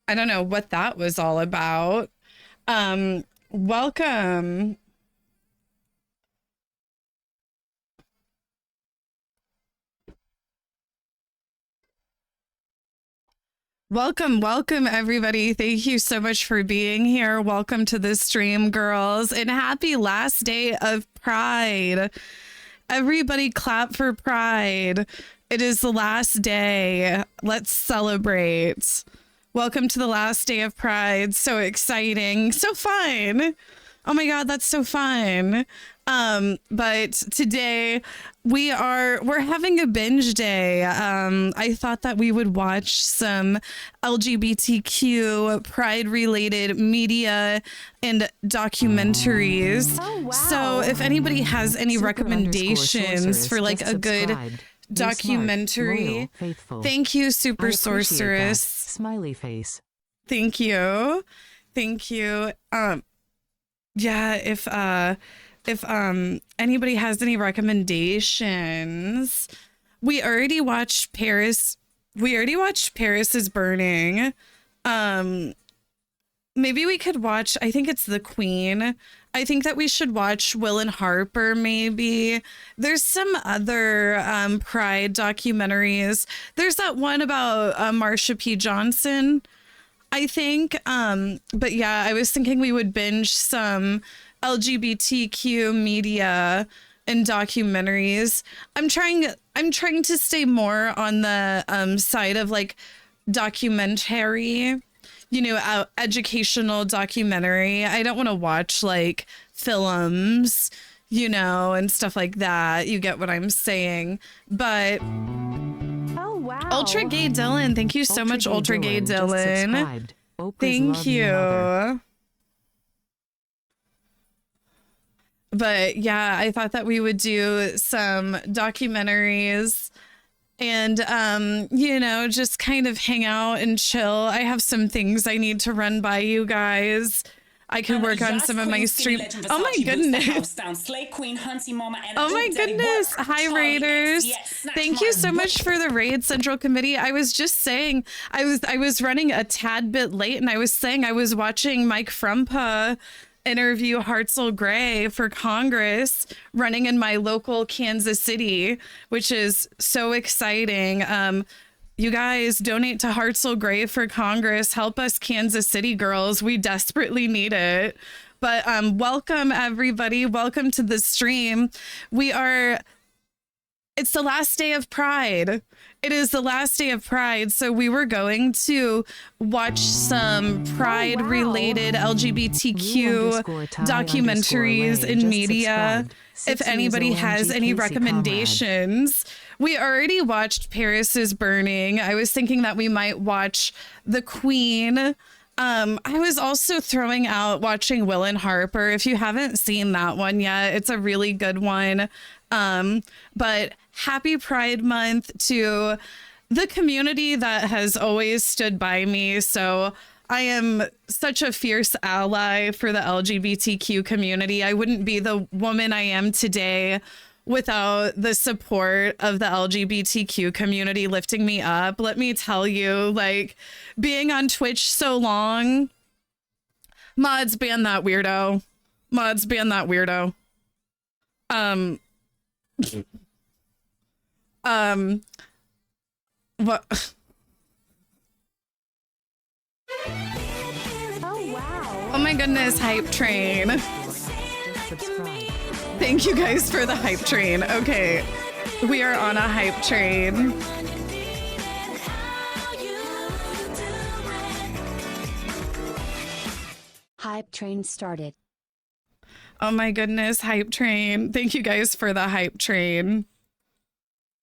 I don't know what that was all about. Welcome. Welcome, everybody. Thank you so much for being here. Welcome to the stream, girls, and happy last day of Pride. Everybody clap for Pride. It is the last day. Let's celebrate. Welcome to the last day of Pride. So exciting. So fun. Oh my God, that's so fun. But today we're having a binge day. I thought that we would watch some LGBTQ pride related media and documentaries. Oh, wow. So if anybody has any recommendations for like a good documentary, smart, loyal, thank you, Super I appreciate Sorceress. that. Smiley face. Thank you. Thank you. Yeah, if anybody has any recommendations. We already watched Paris. Paris is Burning. Maybe we could watch, I think it's The Queen. I think that we should watch Will and Harper, maybe. There's some other Pride documentaries. There's that one about Marsha P. Johnson, I think. But yeah, I was thinking we would binge some LGBTQ media and documentaries. I'm trying to stay more on the side of like documentary, educational documentary. I don't want to watch like films, and stuff like that. You get what I'm saying. But Oh, wow. Ultra Gay Dylan, thank you so much, Ultra Gay Dylan. Thank you. But yeah, I thought that we would do some documentaries and, just kind of hang out and chill. I have some things I need to run by you guys. I could work on some of my stream. Oh my goodness. Oh my goodness. Hi, Raiders. Thank you so much for the raid, Central Committee. I was just saying, I was running a tad bit late, and I was saying I was watching Mike Frumpa interview Hartzell Gray for Congress, running in my local Kansas City, which is so exciting. You guys donate to Hartzell Gray for Congress. Help us, Kansas City girls. We desperately need it. But welcome, everybody. Welcome to the stream. It's the last day of Pride. It is the last day of Pride. So we were going to watch some Pride-related LGBTQ documentaries in media. If anybody has any recommendations. We already watched Paris is Burning. I was thinking that we might watch The Queen. I was also throwing out watching Will and Harper. If you haven't seen that one yet, it's a really good one. But happy Pride Month to the community that has always stood by me. So I am such a fierce ally for the LGBTQ community. I wouldn't be the woman I am today without the support of the LGBTQ community lifting me up. Let me tell you, like, being on Twitch so long, mods ban that weirdo. Mods ban that weirdo. What? Oh, wow. Oh my goodness, hype train. Thank you guys for the hype train. Okay, we are on a hype train. Hype train started. Oh my goodness, hype train. Thank you guys for the hype train.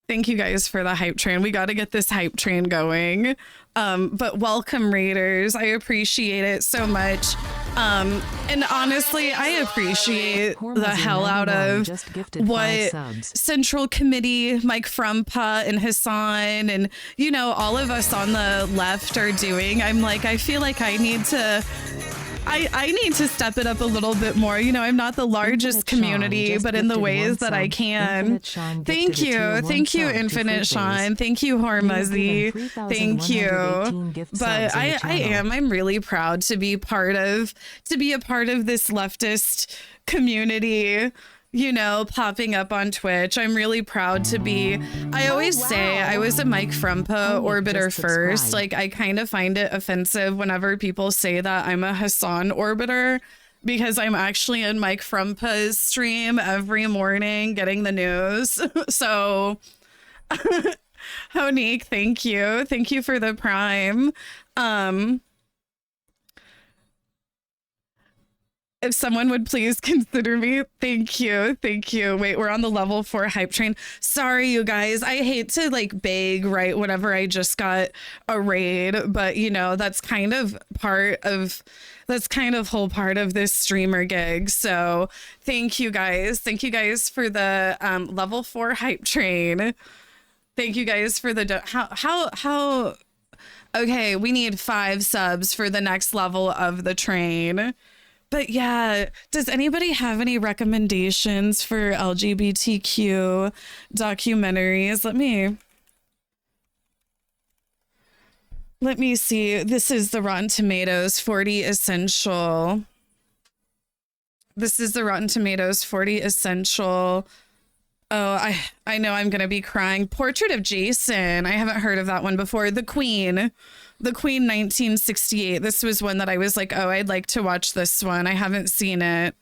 Thank you guys for the hype train. We got to get this hype train going. But welcome, Raiders. I appreciate it so much. And honestly, I appreciate the hell out of what Central Committee, Mike Frumpa and Hassan and, all of us on the left are doing. I'm like, I feel like I need to I need to step it up a little bit more. You know, I'm not the largest Infinite Sean community, just but in the gifted ways one that I sub. can. Infinite Sean Thank gifted a tier you. one Thank you, sub to Infinite Freeface. Sean. Thank you, You have Hormuzzy. given Thank you. 3,118 gift But subs in the I channel. am. I'm really proud to be a part of this leftist community, you know, popping up on Twitch. I'm really proud to be. I always say I was a Mike Frumpa orbiter just first. subscribed. Like, I kind of find it offensive whenever people say that I'm a Hassan orbiter, because I'm actually in Mike Frumpa's stream every morning getting the news. So, Honique, thank you. Thank you for the prime. If someone would please consider me. Thank you. Thank you. Wait, we're on the level 4 hype train. Sorry, you guys. I hate to like beg right whenever I just got a raid, but you know, that's kind of whole part of this streamer gig. So thank you guys. Thank you guys for the level 4 hype train. Thank you guys for the how okay, we need 5 subs for the next level of the train. But yeah, does anybody have any recommendations for LGBTQ documentaries? Let me see. This is the Rotten Tomatoes 40 Essential. This is the Rotten Tomatoes 40 Essential. Oh, I know I'm going to be crying. Portrait of Jason. I haven't heard of that one before. The Queen 1968. This was one that I was like, oh, I'd like to watch this one. I haven't seen it.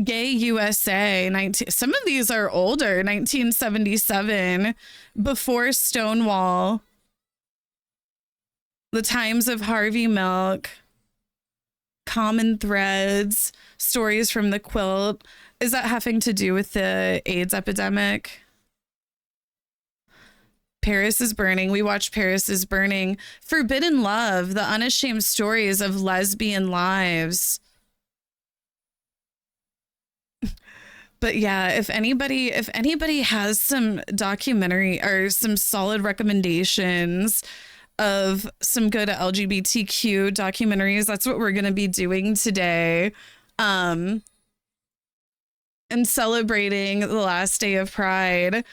Gay USA 19. Some of these are older. 1977, Before Stonewall, The Times of Harvey Milk, Common Threads, Stories from the Quilt. Is that having to do with the AIDS epidemic? Paris is Burning. We watched Paris is Burning. Forbidden Love, The Unashamed Stories of Lesbian Lives. But yeah, if anybody has some documentary or some solid recommendations of some good LGBTQ documentaries, that's what we're going to be doing today. And celebrating the last day of Pride.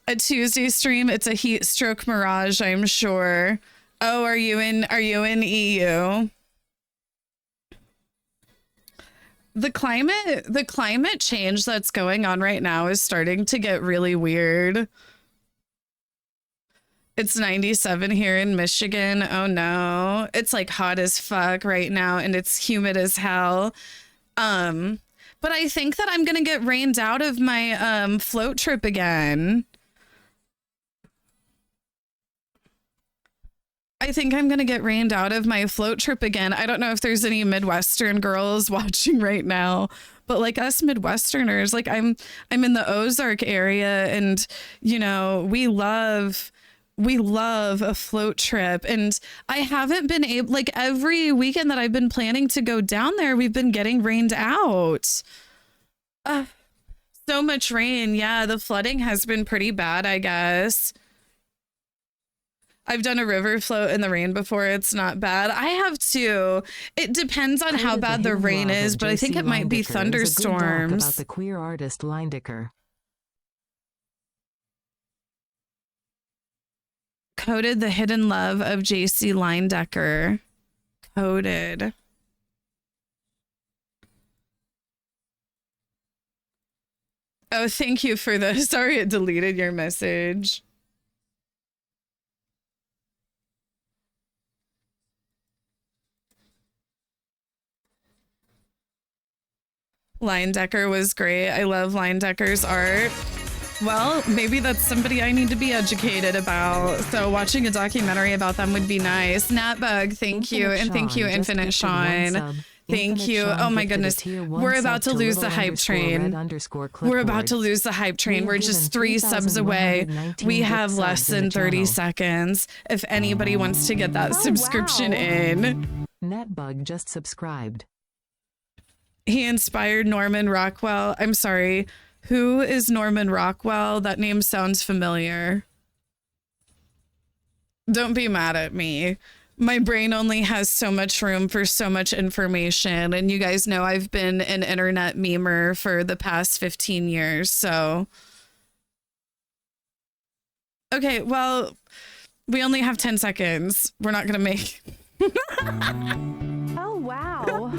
A Tuesday stream. It's a heat stroke mirage, I'm sure. Oh, are you in EU? The climate change that's going on right now is starting to get really weird. It's 97 here in Michigan. Oh no. It's like hot as fuck right now and it's humid as hell. But I think that I'm going to get rained out of my float trip again. I think I'm going to get rained out of my float trip again. I don't know if there's any Midwestern girls watching right now, but like us Midwesterners, like I'm in the Ozark area and, you know, we love a float trip. And I haven't been able, like every weekend that I've been planning to go down there, we've been getting rained out. So much rain. Yeah, the flooding has been pretty bad, I guess. I've done a river float in the rain before. It's not bad. I have too. It depends on how bad the rain is, but I think it might be thunderstorms. About the queer artist Lindecker. Coded the Hidden Love of J.C. Lindecker. Coded. Oh, thank you for the... Sorry it deleted your message. Lindecker was great. I love Lindecker's art. Well, maybe that's somebody I need to be educated about. So watching a documentary about them would be nice. Natbug, thank you. And thank you, Infinite Sean. Thank you. Oh my goodness. We're about to lose the hype train. We're about to lose the hype train. We're just 3 subs away. We have less than 30 seconds. If anybody wants to get that subscription in. Netbug just subscribed. He inspired Norman Rockwell. I'm sorry. Who is Norman Rockwell? That name sounds familiar. Don't be mad at me. My brain only has so much room for so much information. And you guys know I've been an internet memer for the past 15 years. So, okay, well, we only have 10 seconds. We're not going to make. Oh, wow.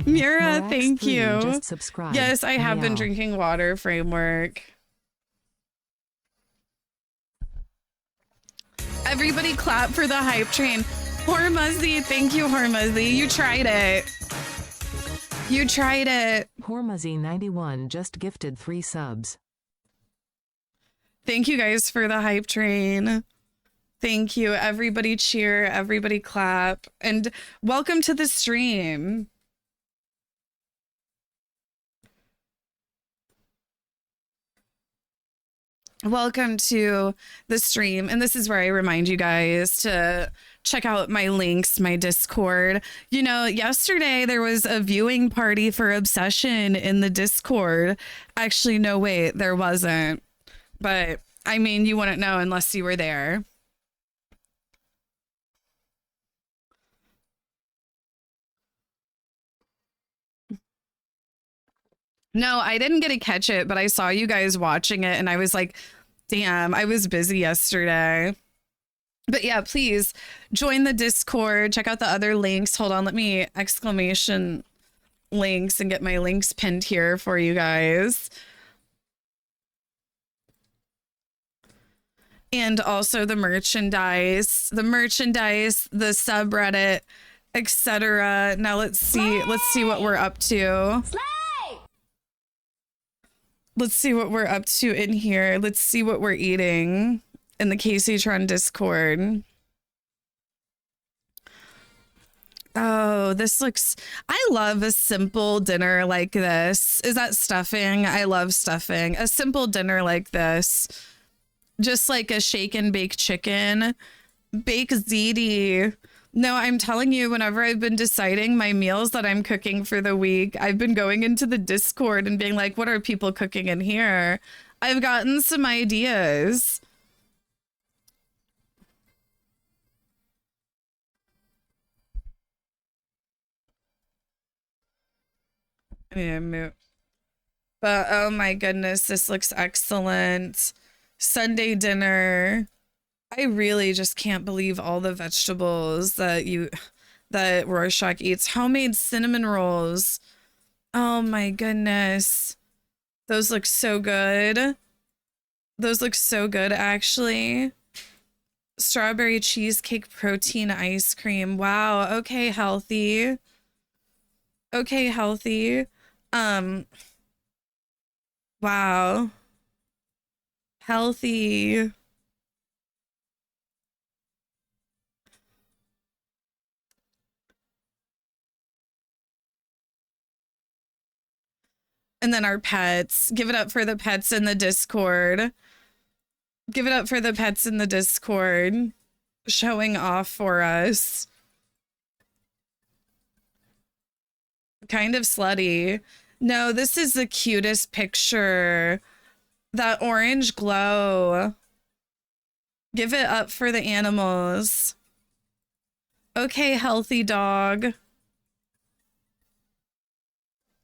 Mira, Morax thank 3 you. Just subscribe. Yes, I have been Meow. drinking water, Framework. Everybody clap for the hype train. Hormuzzy, thank you, Hormuzzy. You tried it. You tried it. Hormuzzy91 just gifted 3 subs. Thank you guys for the hype train. Thank you. Everybody cheer, everybody clap, and welcome to the stream. Welcome to the stream. And this is where I remind you guys to check out my links, my Discord. You know, yesterday there was a viewing party for Obsession in the Discord. Actually, no, wait, there wasn't. But I mean, you wouldn't know unless you were there. No, I didn't get to catch it, but I saw you guys watching it and I was like, damn, I was busy yesterday. But yeah, please join the Discord. Check out the other links. Hold on, let me exclamation links and get my links pinned here for you guys. And also the merchandise, the subreddit, etc. Now let's see what we're up to. Let's see what we're up to in here. Let's see what we're eating in the Kaceytron Discord. Oh, this looks... I love a simple dinner like this. Is that stuffing? I love stuffing. A simple dinner like this. Just like a shake and bake chicken. Bake ziti. No, I'm telling you, whenever I've been deciding my meals that I'm cooking for the week, I've been going into the Discord and being like, what are people cooking in here? I've gotten some ideas. Yeah, but oh my goodness, this looks excellent. Sunday dinner. I really just can't believe all the vegetables that Rorschach eats. Homemade cinnamon rolls. Oh my goodness. Those look so good. Those look so good, actually. Strawberry cheesecake protein ice cream. Wow. Okay, healthy. Okay, healthy. Wow. Healthy. And then our pets. Give it up for the pets in the Discord. Give it up for the pets in the Discord. Showing off for us. Kind of slutty. No, this is the cutest picture. That orange glow. Give it up for the animals. Okay, healthy dog.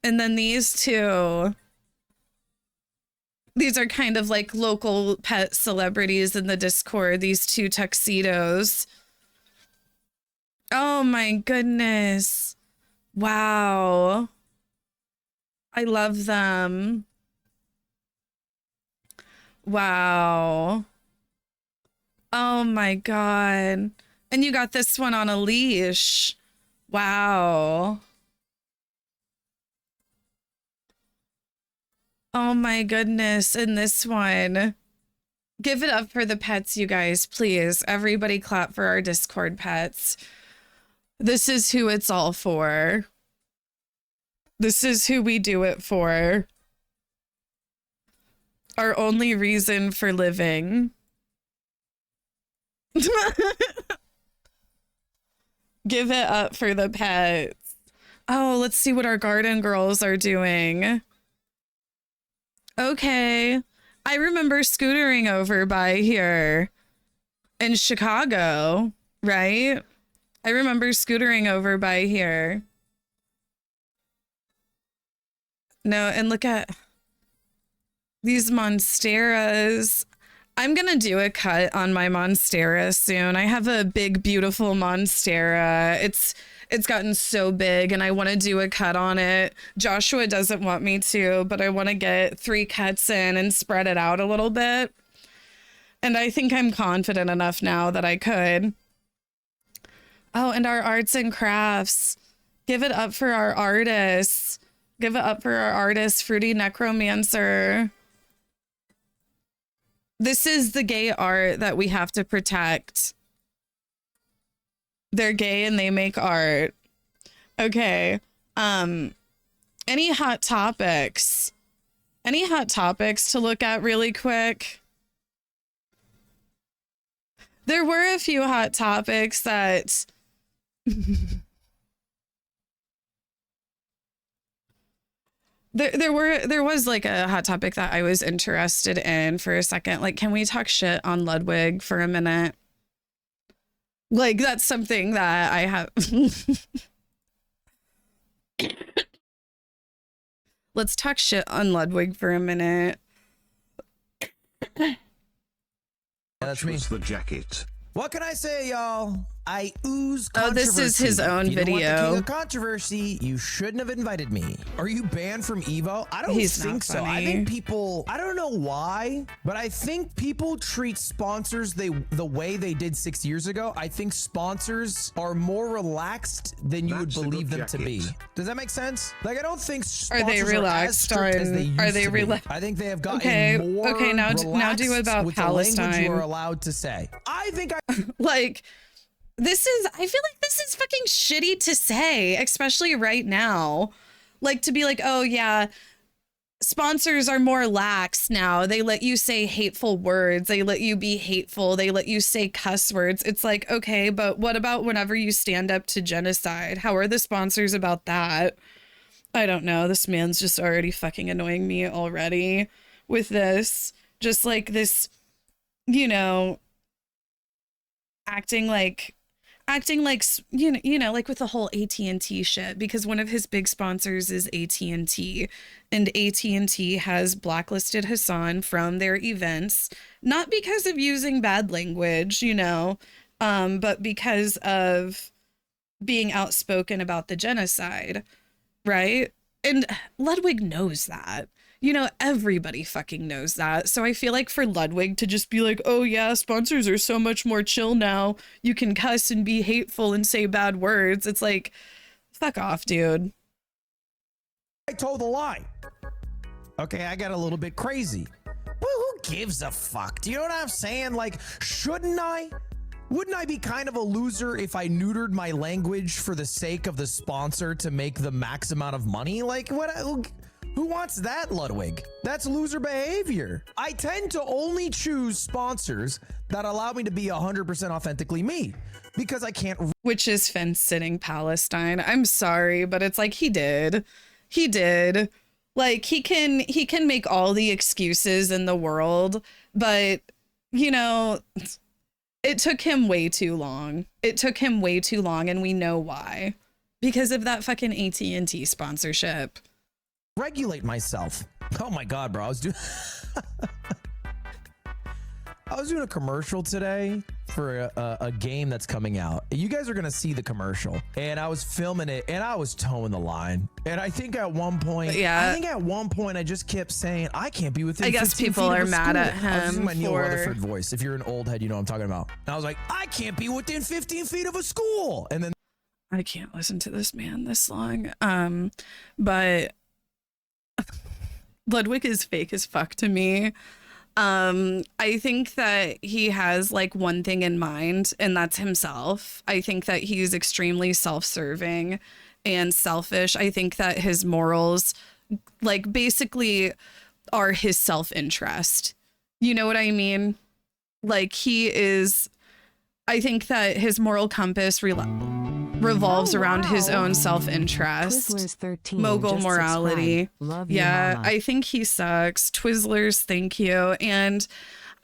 And then these two. These are kind of like local pet celebrities in the Discord. These two tuxedos. Oh my goodness. Wow. I love them. Wow. Oh my God. And you got this one on a leash. Wow. Oh my goodness. And this one. Give it up for the pets, you guys, please. Everybody clap for our Discord pets. This is who it's all for. This is who we do it for. Our only reason for living. Give it up for the pets. Oh, let's see what our garden girls are doing. Okay. I remember scootering over by here in Chicago, right? I remember scootering over by here. No, and look at these monsteras. I'm going to do a cut on my monstera soon. I have a big, beautiful monstera. It's gotten so big and I want to do a cut on it. Joshua doesn't want me to, but I want to get 3 cuts in and spread it out a little bit. And I think I'm confident enough now that I could. Oh, and our arts and crafts. Give it up for our artists. Give it up for our artist, Fruity Necromancer. This is the gay art that we have to protect. They're gay and they make art. Okay. Any hot topics? Any hot topics to look at really quick? There were a few hot topics that there was like a hot topic that I was interested in for a second. Like, can we talk shit on Ludwig for a minute? Like, that's something that I have. Let's talk shit on Ludwig for a minute. That's me. The jacket. What can I say, y'all? I ooze Oh, controversy. this is his own If you don't want the video. king of controversy, you shouldn't have invited me. Are you banned from Evo? I don't He's think not so. I funny. think people, I don't know why, but I think people treat sponsors the way they did 6 years ago. I think sponsors are more relaxed than you That's a would good believe them to be. jacket. Does that make sense? Like, I don't think Are sponsors they as relaxed strict as on- they used are they to be. relaxed? I think they have gotten Okay, more okay, now do relaxed about with the language you Palestine. are allowed to say. I think I Like, I feel like this is fucking shitty to say, especially right now. Like, to be like, oh yeah, sponsors are more lax now. They let you say hateful words. They let you be hateful. They let you say cuss words. It's like, okay, but what about whenever you stand up to genocide? How are the sponsors about that? I don't know. This man's just already fucking annoying me already with this. Just like this, you know, acting like you know like with the whole AT&T shit, because one of his big sponsors is AT&T, and AT&T has blacklisted Hassan from their events, not because of using bad language, you know, but because of being outspoken about the genocide, right? And Ludwig knows that. You know, everybody fucking knows that. So I feel like for Ludwig to just be like, oh yeah, sponsors are so much more chill now. You can cuss and be hateful and say bad words. It's like, fuck off, dude. told a lie. Okay, I got a little bit crazy. Well, who gives a fuck? Do you know what I'm saying? Like, shouldn't I? Wouldn't I be kind of a loser if I neutered my language for the sake of the sponsor to make the max amount of money? Like, what? Who wants that, Ludwig? That's loser behavior. I tend to only choose sponsors that allow me to be 100% authentically me, because I can't. Which is fence sitting Palestine. I'm sorry, but it's like he did. Like he can make all the excuses in the world, but you know, it took him way too long. And we know why. Because of that fucking AT&T sponsorship. Regulate myself. Oh my God, bro. I was doing a commercial today for a game that's coming out. You guys are going to see the commercial. And I was filming it and I was towing the line. And I think at one point, I just kept saying, I can't be within 15 feet people of are a mad school. at I was using him my Neil for- Rutherford voice. If you're an old head, you know what I'm talking about. And I was like, I can't be within 15 feet of a school. And then I can't listen to this man this long. But Ludwig is fake as fuck to me. I think that he has like one thing in mind, and that's himself. I think that he's extremely self-serving and selfish. I think that his morals like basically are his self-interest. You know what I mean? Like I think that his moral compass revolves around his own self-interest. Twizzlers 13 Mogul just morality. subscribed. Love you, Yeah, mama. I think he sucks. Twizzlers, thank you. And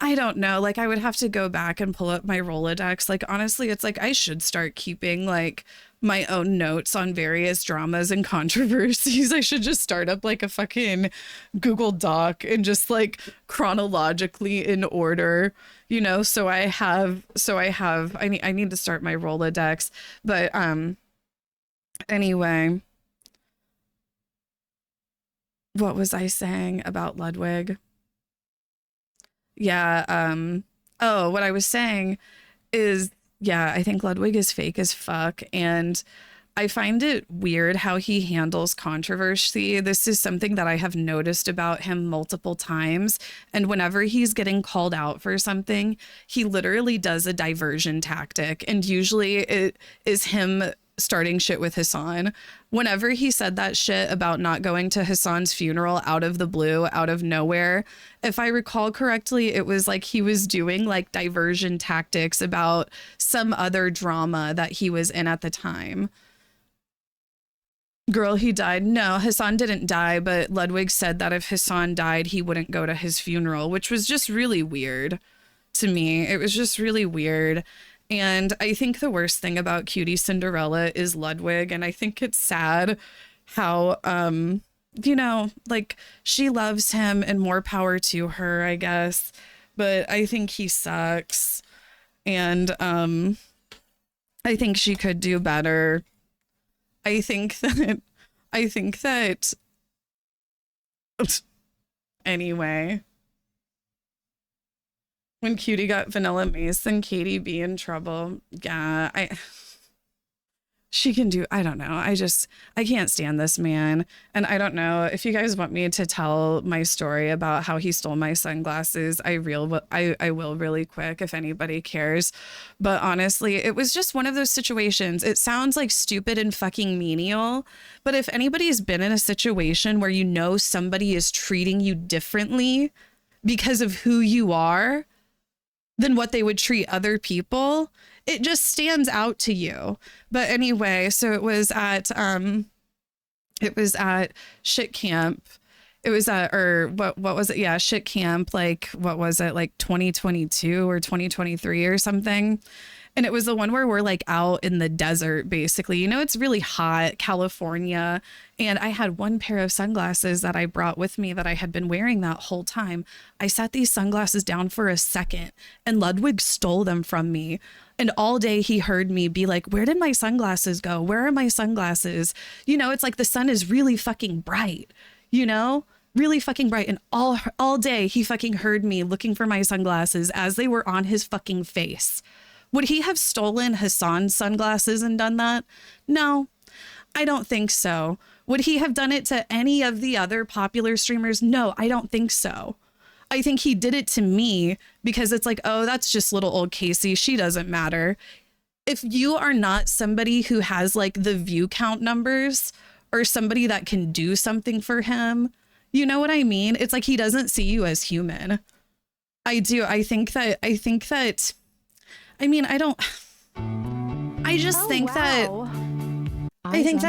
I don't know. Like, I would have to go back and pull up my Rolodex. Like, honestly, it's like I should start keeping like my own notes on various dramas and controversies. I should just start up like a fucking Google Doc and just like chronologically in order, you know, I need to start my Rolodex. But anyway, what was I saying about Ludwig? Yeah, oh, what I was saying is, yeah, I think Ludwig is fake as fuck, and I find it weird how he handles controversy. This is something that I have noticed about him multiple times, and whenever he's getting called out for something, he literally does a diversion tactic, and usually it is him starting shit with Hassan. Whenever he said that shit about not going to Hassan's funeral out of the blue, out of nowhere, if I recall correctly, it was like he was doing like diversion tactics about some other drama that he was in at the time. Girl, he died. No, Hassan didn't die, but Ludwig said that if Hassan died, he wouldn't go to his funeral, which was just really weird to me. It was just really weird. And I think the worst thing about Cutie Cinderella is Ludwig. And I think it's sad how, you know, like she loves him and more power to her, I guess. But I think he sucks. And I think she could do better. I think that anyway. When Cutie got Vanilla Mace, then Katie be in trouble. Yeah, she can do, I don't know. I can't stand this man. And I don't know if you guys want me to tell my story about how he stole my sunglasses. I will really quick if anybody cares. But honestly, it was just one of those situations. It sounds like stupid and fucking menial. But if anybody's been in a situation where you know somebody is treating you differently because of who you are than what they would treat other people, it just stands out to you. But anyway, so it was at shit camp. It was at, or what was it? Yeah, shit camp. Like, what was it? Like 2022 or 2023 or something. And it was the one where we're like out in the desert, basically. You know, it's really hot, California. And I had one pair of sunglasses that I brought with me that I had been wearing that whole time. I set these sunglasses down for a second and Ludwig stole them from me. And all day he heard me be like, where did my sunglasses go? Where are my sunglasses? You know, it's like the sun is really fucking bright, you know? Really fucking bright. And all day he fucking heard me looking for my sunglasses as they were on his fucking face. Would he have stolen Hassan's sunglasses and done that? No, I don't think so. Would he have done it to any of the other popular streamers? No, I don't think so. I think he did it to me because it's like, oh, that's just little old Casey. She doesn't matter. If you are not somebody who has like the view count numbers or somebody that can do something for him, you know what I mean? It's like he doesn't see you as human. I do. I think that I mean, I just think that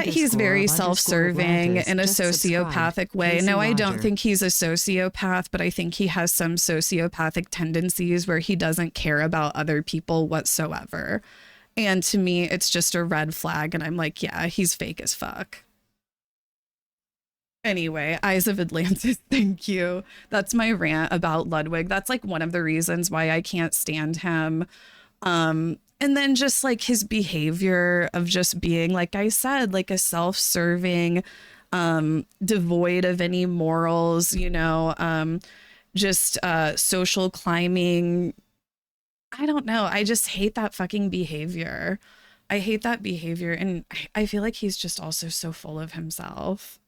he's very self-serving in a sociopathic way. No, I don't think he's a sociopath, but I think he has some sociopathic tendencies where he doesn't care about other people whatsoever. And to me, it's just a red flag. And I'm like, yeah, he's fake as fuck. Anyway, Eyes of Atlantis, thank you. That's my rant about Ludwig. That's like one of the reasons why I can't stand him. And then just like his behavior of just being, like I said, like a self-serving, devoid of any morals, you know, just social climbing. I don't know. I just hate that fucking behavior. I hate that behavior. And I feel like he's just also so full of himself.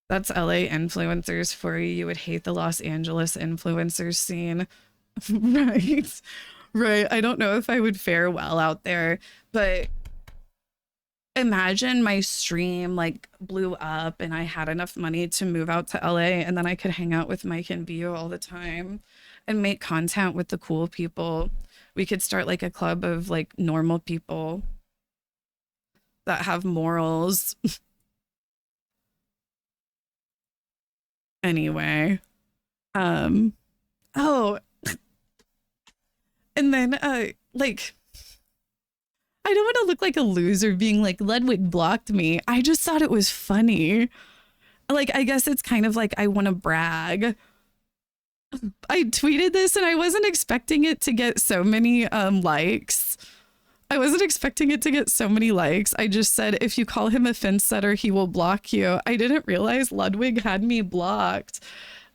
That's LA influencers for you. You would hate the Los Angeles influencers scene. Right. Right. I don't know if I would fare well out there, but imagine my stream like blew up and I had enough money to move out to LA and then I could hang out with Mike and Bio all the time and make content with the cool people. We could start like a club of like normal people that have morals. anyway, oh, and then like, I don't want to look like a loser being like, Ludwig blocked me. I just thought it was funny. Like, I guess it's kind of like I want to brag. I tweeted this and I wasn't expecting it to get so many likes. I wasn't expecting it to get so many likes. I just said, if you call him a fence setter, he will block you. I didn't realize Ludwig had me blocked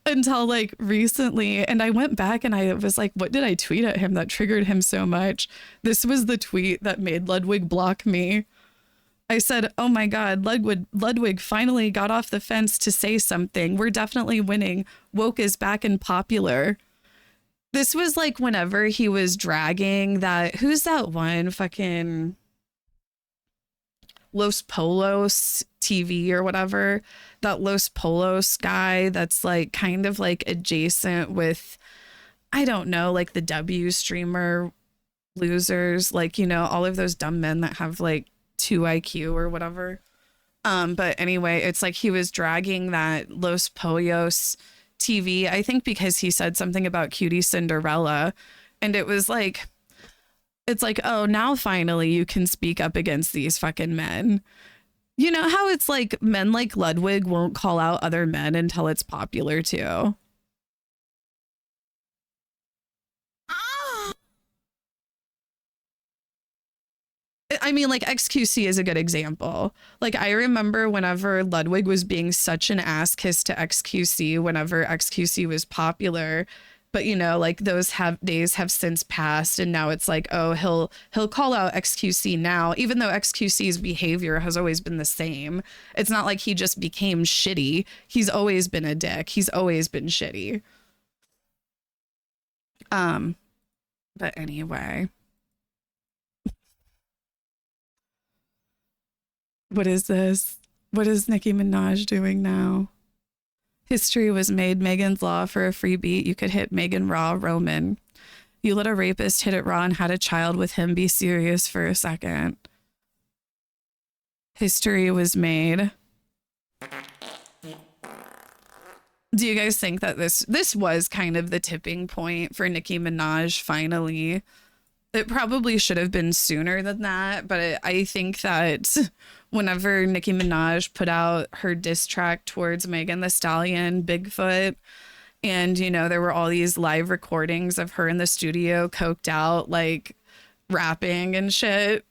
until like recently. And I went back and I was like, what did I tweet at him that triggered him so much? This was the tweet that made Ludwig block me. I said, oh my God, Ludwig finally got off the fence to say something. We're definitely winning. Woke is back and popular. This was like whenever he was dragging that, who's that one fucking Los Polos TV or whatever, that Los Polos guy that's like kind of like adjacent with, I don't know, like the W streamer losers, like, you know, all of those dumb men that have like 2 IQ or whatever. But anyway, it's like he was dragging that Los Pollos TV, I think because he said something about Cutie Cinderella, and it was like, it's like, oh, now finally you can speak up against these fucking men. You know how it's like men like Ludwig won't call out other men until it's popular too. I mean, like XQC is a good example. Like I remember whenever Ludwig was being such an ass kiss to XQC whenever XQC was popular, but you know, like those days have since passed, and now it's like, oh, he'll call out XQC now, even though XQC's behavior has always been the same. It's not like he just became shitty. He's always been a dick. He's always been shitty. But anyway. What is this? What is Nicki Minaj doing now? History was made. Megan's Law for a free beat. You could hit Megan Raw Roman. You let a rapist hit it raw and had a child with him. Be serious for a second. History was made. Do you guys think that this was kind of the tipping point for Nicki Minaj finally? It probably should have been sooner than that, but I think that whenever Nicki Minaj put out her diss track towards Megan Thee Stallion, Bigfoot, and, you know, there were all these live recordings of her in the studio, coked out, like, rapping and shit.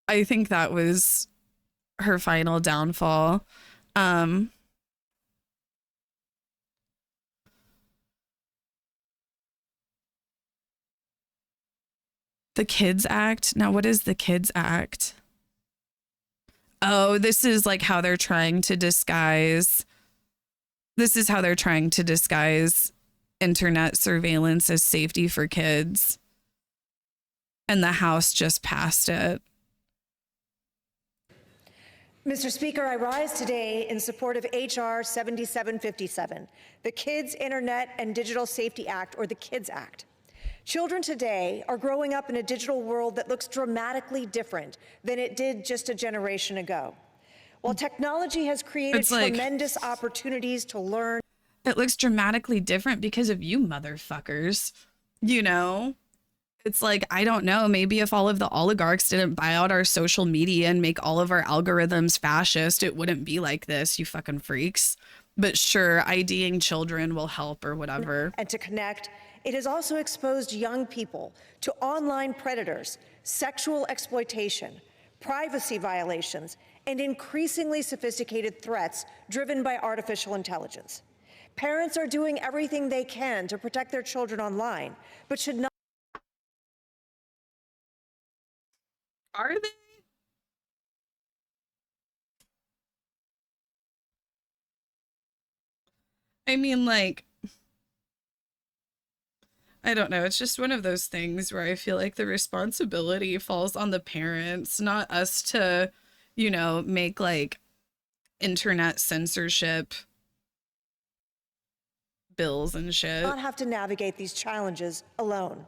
I think that was her final downfall. The Kids Act. Now, what is the Kids Act? Oh, this is like how they're trying to disguise. This is how they're trying to disguise internet surveillance as safety for kids. And the House just passed it. Mr. Speaker, I rise today in support of H.R. 7757, the Kids Internet and Digital Safety Act, or the Kids Act. Children today are growing up in a digital world that looks dramatically different than it did just a generation ago. While technology has created tremendous opportunities to learn. It looks dramatically different because of you motherfuckers. You know, it's like, I don't know, maybe if all of the oligarchs didn't buy out our social media and make all of our algorithms fascist, it wouldn't be like this, you fucking freaks. But sure, IDing children will help or whatever. And to connect. It has also exposed young people to online predators, sexual exploitation, privacy violations, and increasingly sophisticated threats driven by artificial intelligence. Parents are doing everything they can to protect their children online, but should not. Are they? I mean, like, I don't know. It's just one of those things where I feel like the responsibility falls on the parents, not us to, you know, make like internet censorship bills and shit. Not have to navigate these challenges alone.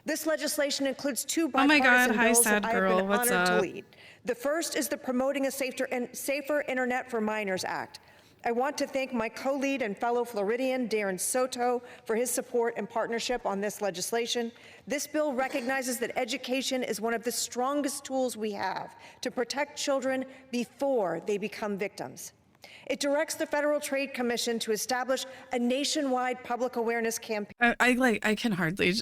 This legislation includes 2 Oh my God, bipartisan hi, bills sad that I have girl. been What's honored to up? lead. The first is the Promoting a Safer Internet for Minors Act, I want to thank my co-lead and fellow Floridian, Darren Soto, for his support and partnership on this legislation. This bill recognizes that education is one of the strongest tools we have to protect children before they become victims. It directs the Federal Trade Commission to establish a nationwide public awareness campaign. I can hardly,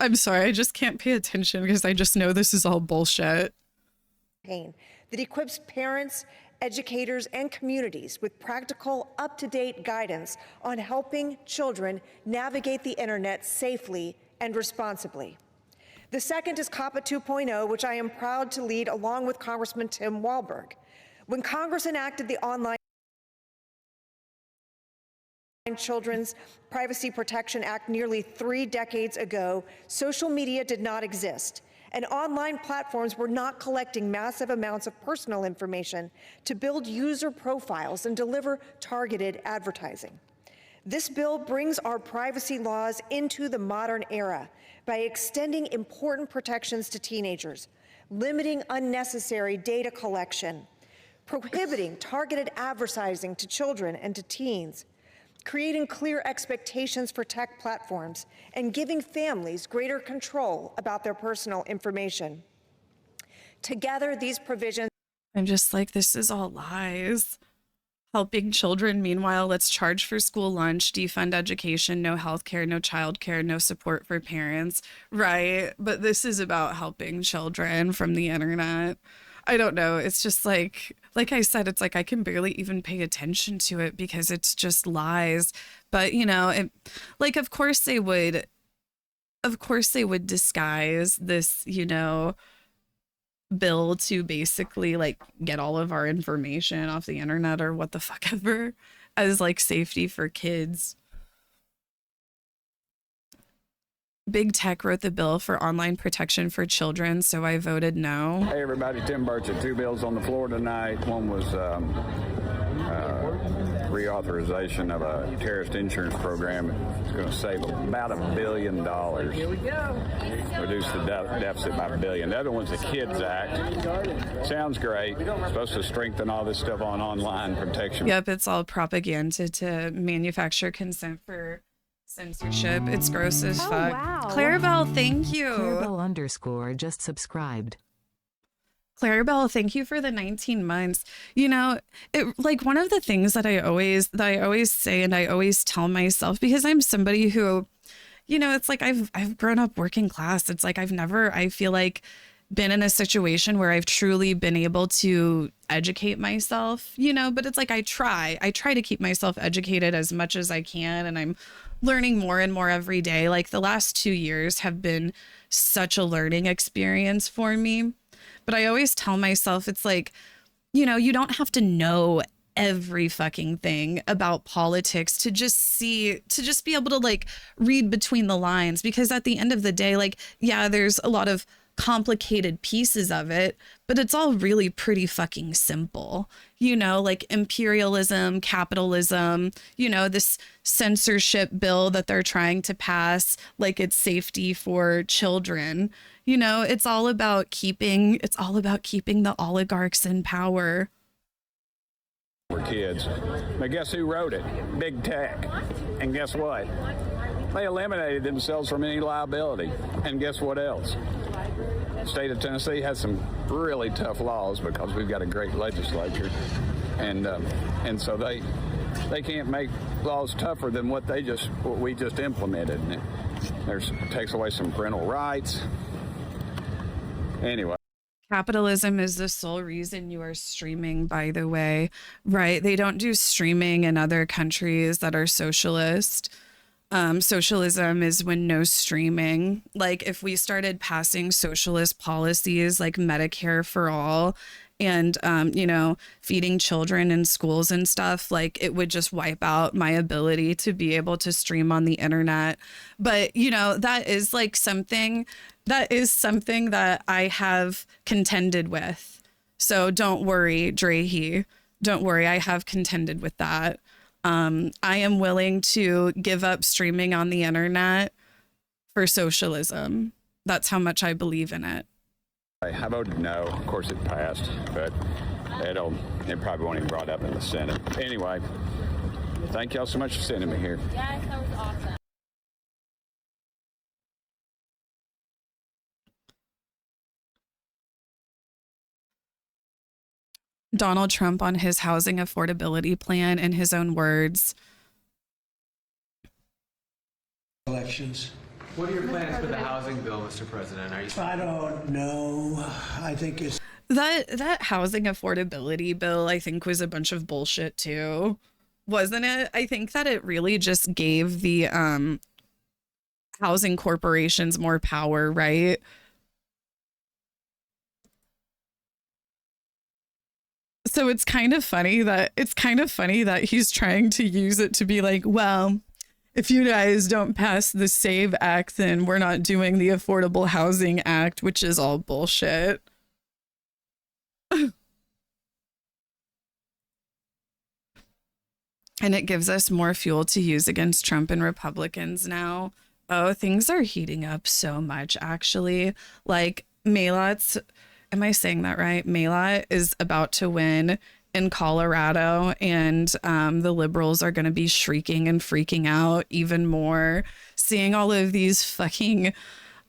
I'm sorry, I just can't pay attention because I just know this is all bullshit. That equips parents, educators, and communities with practical, up-to-date guidance on helping children navigate the internet safely and responsibly. The second is COPPA 2.0, which I am proud to lead along with Congressman Tim Walberg. When Congress enacted the Online Children's Privacy Protection Act nearly 3 decades ago, social media did not exist, and online platforms were not collecting massive amounts of personal information to build user profiles and deliver targeted advertising. This bill brings our privacy laws into the modern era by extending important protections to teenagers, limiting unnecessary data collection, prohibiting targeted advertising to children and to teens, creating clear expectations for tech platforms, and giving families greater control about their personal information. Together, these provisions— I'm just like, this is all lies. Helping children, meanwhile, let's charge for school lunch, defund education, no healthcare, no childcare, no support for parents, right? But this is about helping children from the internet. I don't know. It's just like I said, it's like I can barely even pay attention to it because it's just lies. But, you know, of course they would disguise this, you know, bill to basically like get all of our information off the internet or what the fuck ever as like safety for kids. Big Tech wrote the bill for online protection for children, so I voted no. Hey everybody, Tim Burchett. 2 bills on the floor tonight. One was reauthorization of a terrorist insurance program. It's going to save about $1 billion. Here we go. Reduce the deficit by $1 billion. The other one's the Kids Act. Sounds great. It's supposed to strengthen all this stuff on online protection. Yep, it's all propaganda to manufacture consent for censorship. It's gross as fuck. Wow. Clarabelle, thank you. Clarabelle_ just subscribed. Clarabelle, thank you for the 19 months. You know, it like one of the things that I always say and I always tell myself, because I'm somebody who, you know, it's like I've grown up working class. It's like I've never, I feel like, been in a situation where I've truly been able to educate myself, you know, but it's like I try to keep myself educated as much as I can, and I'm learning more and more every day. Like the last 2 years have been such a learning experience for me. But I always tell myself, it's like, you know, you don't have to know every fucking thing about politics to just be able to like read between the lines, because at the end of the day, like, yeah, there's a lot of complicated pieces of it, but it's all really pretty fucking simple, you know, like imperialism, capitalism, you know, this censorship bill that they're trying to pass, like it's safety for children, you know, it's all about keeping the oligarchs in power. For kids. But guess who wrote it? Big Tech. And guess what? They eliminated themselves from any liability. And guess what else? The state of Tennessee has some really tough laws because we've got a great legislature. And so they can't make laws tougher than what we just implemented. And it takes away some parental rights. Anyway. Capitalism is the sole reason you are streaming, by the way, right? They don't do streaming in other countries that are socialist. Socialism is when no streaming. Like if we started passing socialist policies like Medicare for all and, you know, feeding children in schools and stuff, like it would just wipe out my ability to be able to stream on the internet. But, you know, that is something that I have contended with. So don't worry, Drehe. Don't worry, I have contended with that. I am willing to give up streaming on the internet for socialism. That's how much I believe in it. I voted no. Of course it passed, but it probably won't even brought up in the Senate. Anyway, Thank y'all so much for sending me here. Yes, that was awesome. Donald Trump on his housing affordability plan, in his own words. Elections. What are your plans for the housing bill, Mr. President? Are you? I don't know. I think it's That housing affordability bill, I think, was a bunch of bullshit too, wasn't it? I think that it really just gave the housing corporations more power, right? So it's kind of funny that he's trying to use it to be like, well, if you guys don't pass the SAVE Act, then we're not doing the Affordable Housing Act, which is all bullshit. And it gives us more fuel to use against Trump and Republicans now. Oh, things are heating up so much, actually. Like, Malat's, am I saying that right? Malat is about to win in Colorado, and the liberals are going to be shrieking and freaking out even more, seeing all of these fucking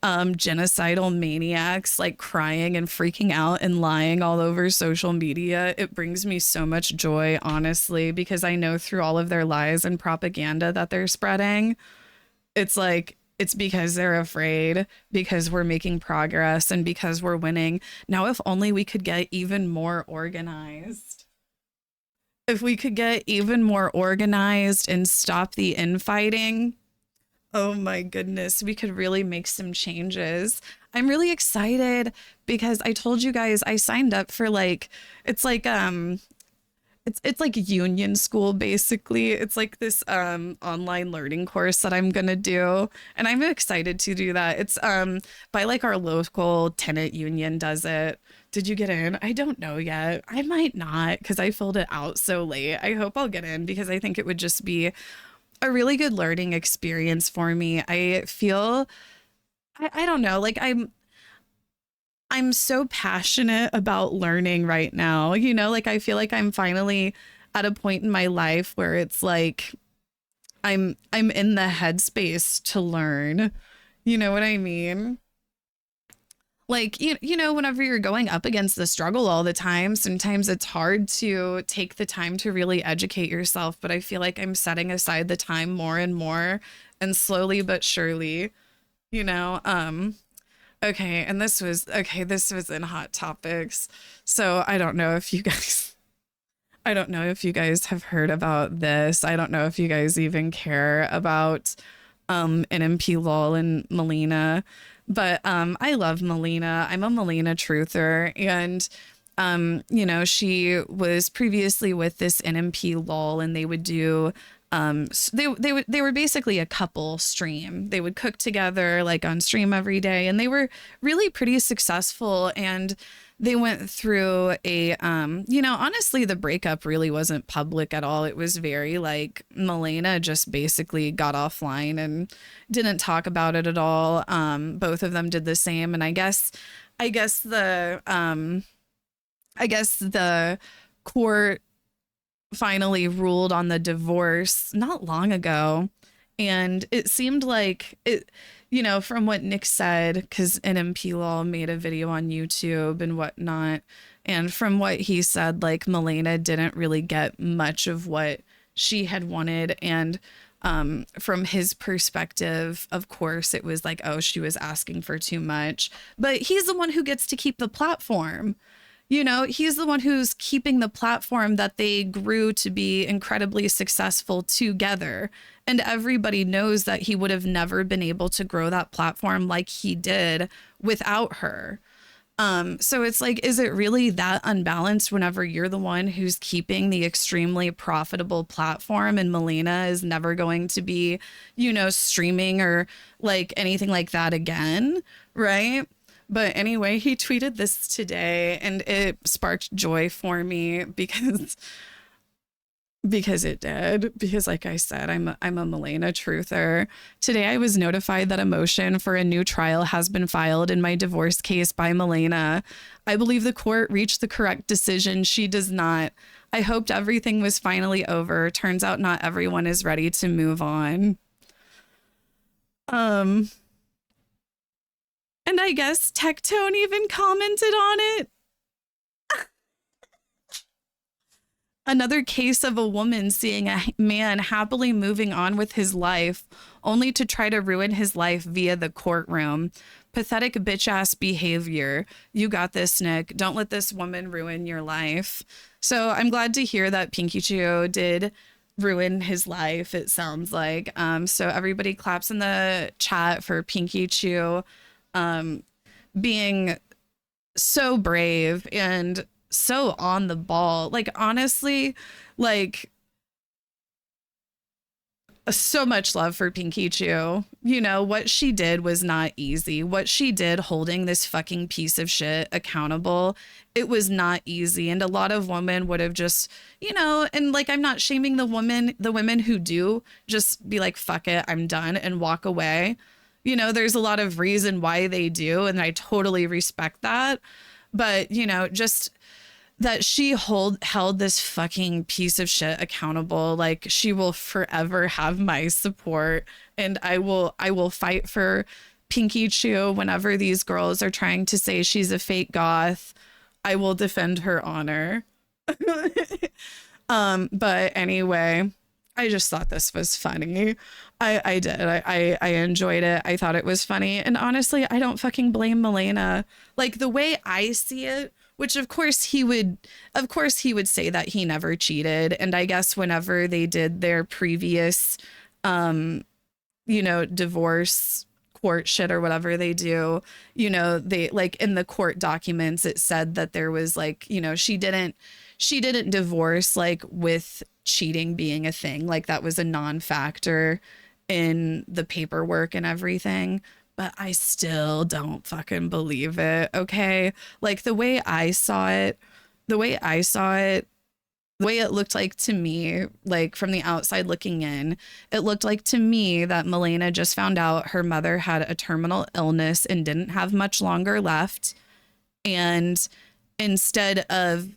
genocidal maniacs like crying and freaking out and lying all over social media. It brings me so much joy, honestly, because I know through all of their lies and propaganda that they're spreading, it's like, it's because they're afraid, because we're making progress, and because we're winning. Now, if only we could get even more organized. If we could get even more organized and stop the infighting, oh my goodness, we could really make some changes. I'm really excited because I told you guys I signed up for it's like union school, basically. It's like this online learning course that I'm gonna do, and I'm excited to do that. It's by like our local tenant union does it. Did you get in? I don't know yet. I might not, because I filled it out so late. I hope I'll get in, because I think it would just be a really good learning experience for me. I feel, I don't know, like I'm so passionate about learning right now, you know, like I feel like I'm finally at a point in my life where it's like I'm in the headspace to learn. You know what I mean? Like, you know, whenever you're going up against the struggle all the time, sometimes it's hard to take the time to really educate yourself. But I feel like I'm setting aside the time more and more, and slowly but surely, you know, okay. And this was in Hot Topics. So I don't know if you guys have heard about this. I don't know if you guys even care about NMP Lol and Melina. But I love Melina. I'm a Melina truther. And, you know, she was previously with this NMP Lol, and they would do, they were basically a couple stream. They would cook together like on stream every day, and they were really pretty successful. And they went through a, you know, honestly, the breakup really wasn't public at all. It was very like Melina just basically got offline and didn't talk about it at all. Both of them did the same. And I guess the court finally ruled on the divorce not long ago. And it seemed like it, you know, from what Nick said, because NMP Law made a video on YouTube and whatnot, and from what he said, like Melina didn't really get much of what she had wanted. And from his perspective, of course, it was like, oh, she was asking for too much. But he's the one who gets to keep the platform. You know, he's the one who's keeping the platform that they grew to be incredibly successful together. And everybody knows that he would have never been able to grow that platform like he did without her. So it's like, is it really that unbalanced whenever you're the one who's keeping the extremely profitable platform, and Melina is never going to be, you know, streaming or like anything like that again, right? But anyway, he tweeted this today, and it sparked joy for me because it did. Because like I said, I'm a Melina truther. Today, I was notified that a motion for a new trial has been filed in my divorce case by Melina. I believe the court reached the correct decision. She does not. I hoped everything was finally over. Turns out not everyone is ready to move on. And I guess Tectone even commented on it. Another case of a woman seeing a man happily moving on with his life, only to try to ruin his life via the courtroom. Pathetic bitch-ass behavior. You got this, Nick. Don't let this woman ruin your life. So I'm glad to hear that Pinky Chew did ruin his life, it sounds like. So everybody claps in the chat for Pinky Chew being so brave and so on the ball. Like, honestly, like, so much love for Pinky Chew. You know, what she did was not easy. What she did holding this fucking piece of shit accountable, it was not easy. And a lot of women would have just, you know, and like, I'm not shaming the women who do just be like, fuck it, I'm done, and walk away. You know, there's a lot of reason why they do, and I totally respect that. But, you know, just that she held this fucking piece of shit accountable. Like, she will forever have my support, and I will fight for Pinky Chew whenever these girls are trying to say she's a fake goth. I will defend her honor. But anyway, I just thought this was funny. I did. I enjoyed it. I thought it was funny. And honestly, I don't fucking blame Milena. Like, the way I see it, which of course he would say that he never cheated. And I guess whenever they did their previous, you know, divorce court shit or whatever they do, you know, they, like, in the court documents, it said that there was, like, you know, she didn't divorce, like, with cheating being a thing. Like, that was a non-factor in the paperwork and everything. But I still don't fucking believe it. Okay. Like, the way I saw it, the way it looked like to me, like, from the outside looking in, it looked like to me that Milena just found out her mother had a terminal illness and didn't have much longer left. And instead of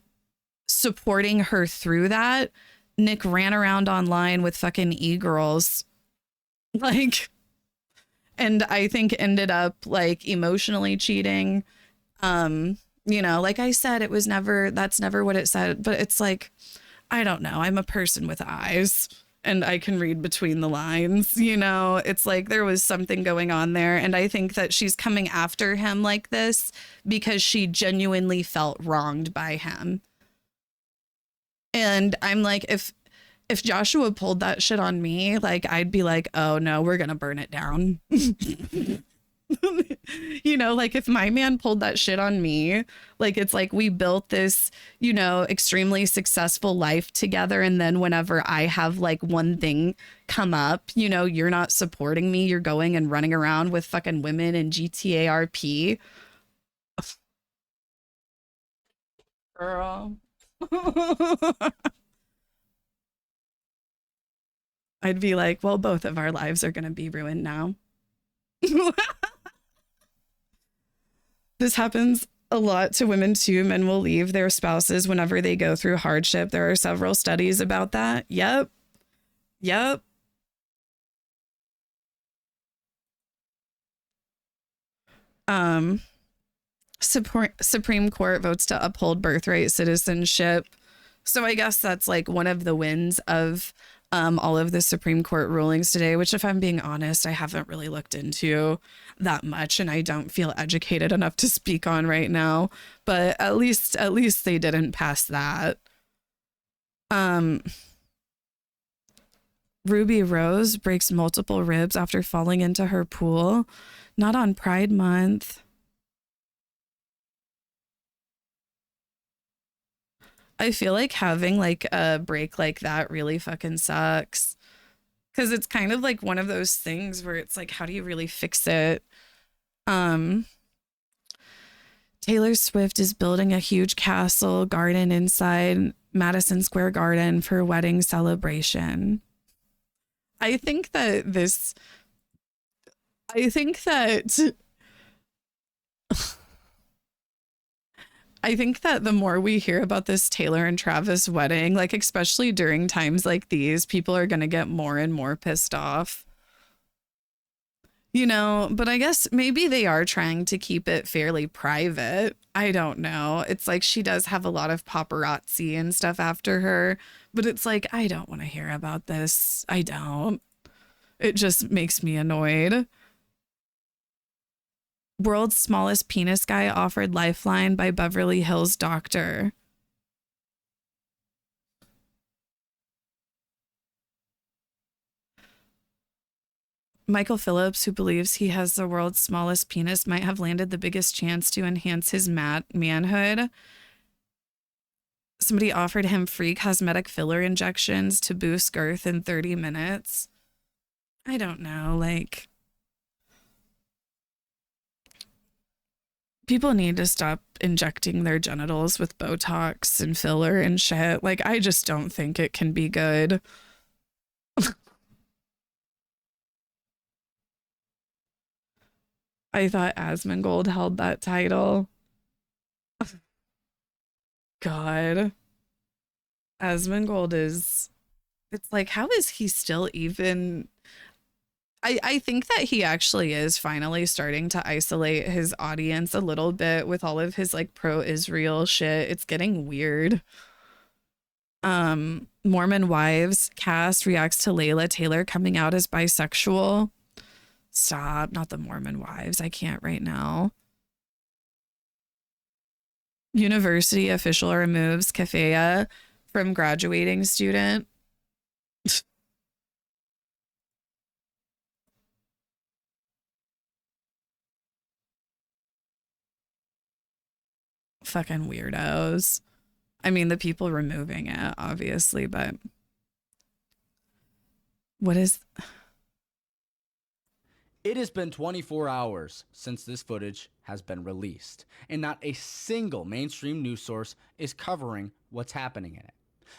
supporting her through that, Nick ran around online with fucking e-girls. Like, and I think ended up, like, emotionally cheating. You know, like I said, that's never what it said, but it's like, I don't know. I'm a person with eyes and I can read between the lines, you know. It's like there was something going on there. And I think that she's coming after him like this because she genuinely felt wronged by him. And I'm like, if Joshua pulled that shit on me, like, I'd be like, oh no, we're going to burn it down. You know, like, if my man pulled that shit on me, like, it's like we built this, you know, extremely successful life together. And then whenever I have, like, one thing come up, you know, you're not supporting me. You're going and running around with fucking women in GTA RP. Girl. I'd be like, well, both of our lives are going to be ruined now. This happens a lot to women too. Men will leave their spouses whenever they go through hardship. There are several studies about that. Yep. Supreme Court votes to uphold birthright citizenship. So I guess that's like one of the wins of all of the Supreme Court rulings today, which, if I'm being honest, I haven't really looked into that much, and I don't feel educated enough to speak on right now. But at least they didn't pass that. Ruby Rose breaks multiple ribs after falling into her pool. Not on Pride Month. I feel like having, like, a break like that really fucking sucks. Because it's kind of like one of those things where it's like, how do you really fix it? Taylor Swift is building a huge castle garden inside Madison Square Garden for a wedding celebration. I think that I think that the more we hear about this Taylor and Travis wedding, like especially during times like these, people are going to get more and more pissed off. You know, but I guess maybe they are trying to keep it fairly private. I don't know. It's like she does have a lot of paparazzi and stuff after her, but it's like, I don't want to hear about this. I don't. It just makes me annoyed. World's smallest penis guy offered lifeline by Beverly Hills doctor. Michael Phillips, who believes he has the world's smallest penis, might have landed the biggest chance to enhance his manhood. Somebody offered him free cosmetic filler injections to boost girth in 30 minutes. I don't know, like... People need to stop injecting their genitals with Botox and filler and shit. Like, I just don't think it can be good. I thought Asmongold held that title. God. Asmongold is... It's like, how is he still even... I think that he actually is finally starting to isolate his audience a little bit with all of his like pro-Israel shit. It's getting weird. Mormon Wives cast reacts to Layla Taylor coming out as bisexual. Stop, not the Mormon Wives. I can't right now. University official removes Kafaya from graduating student. Fucking weirdos. I mean, the people removing it, obviously, but what is... It has been 24 hours since this footage has been released, and not a single mainstream news source is covering what's happening in it.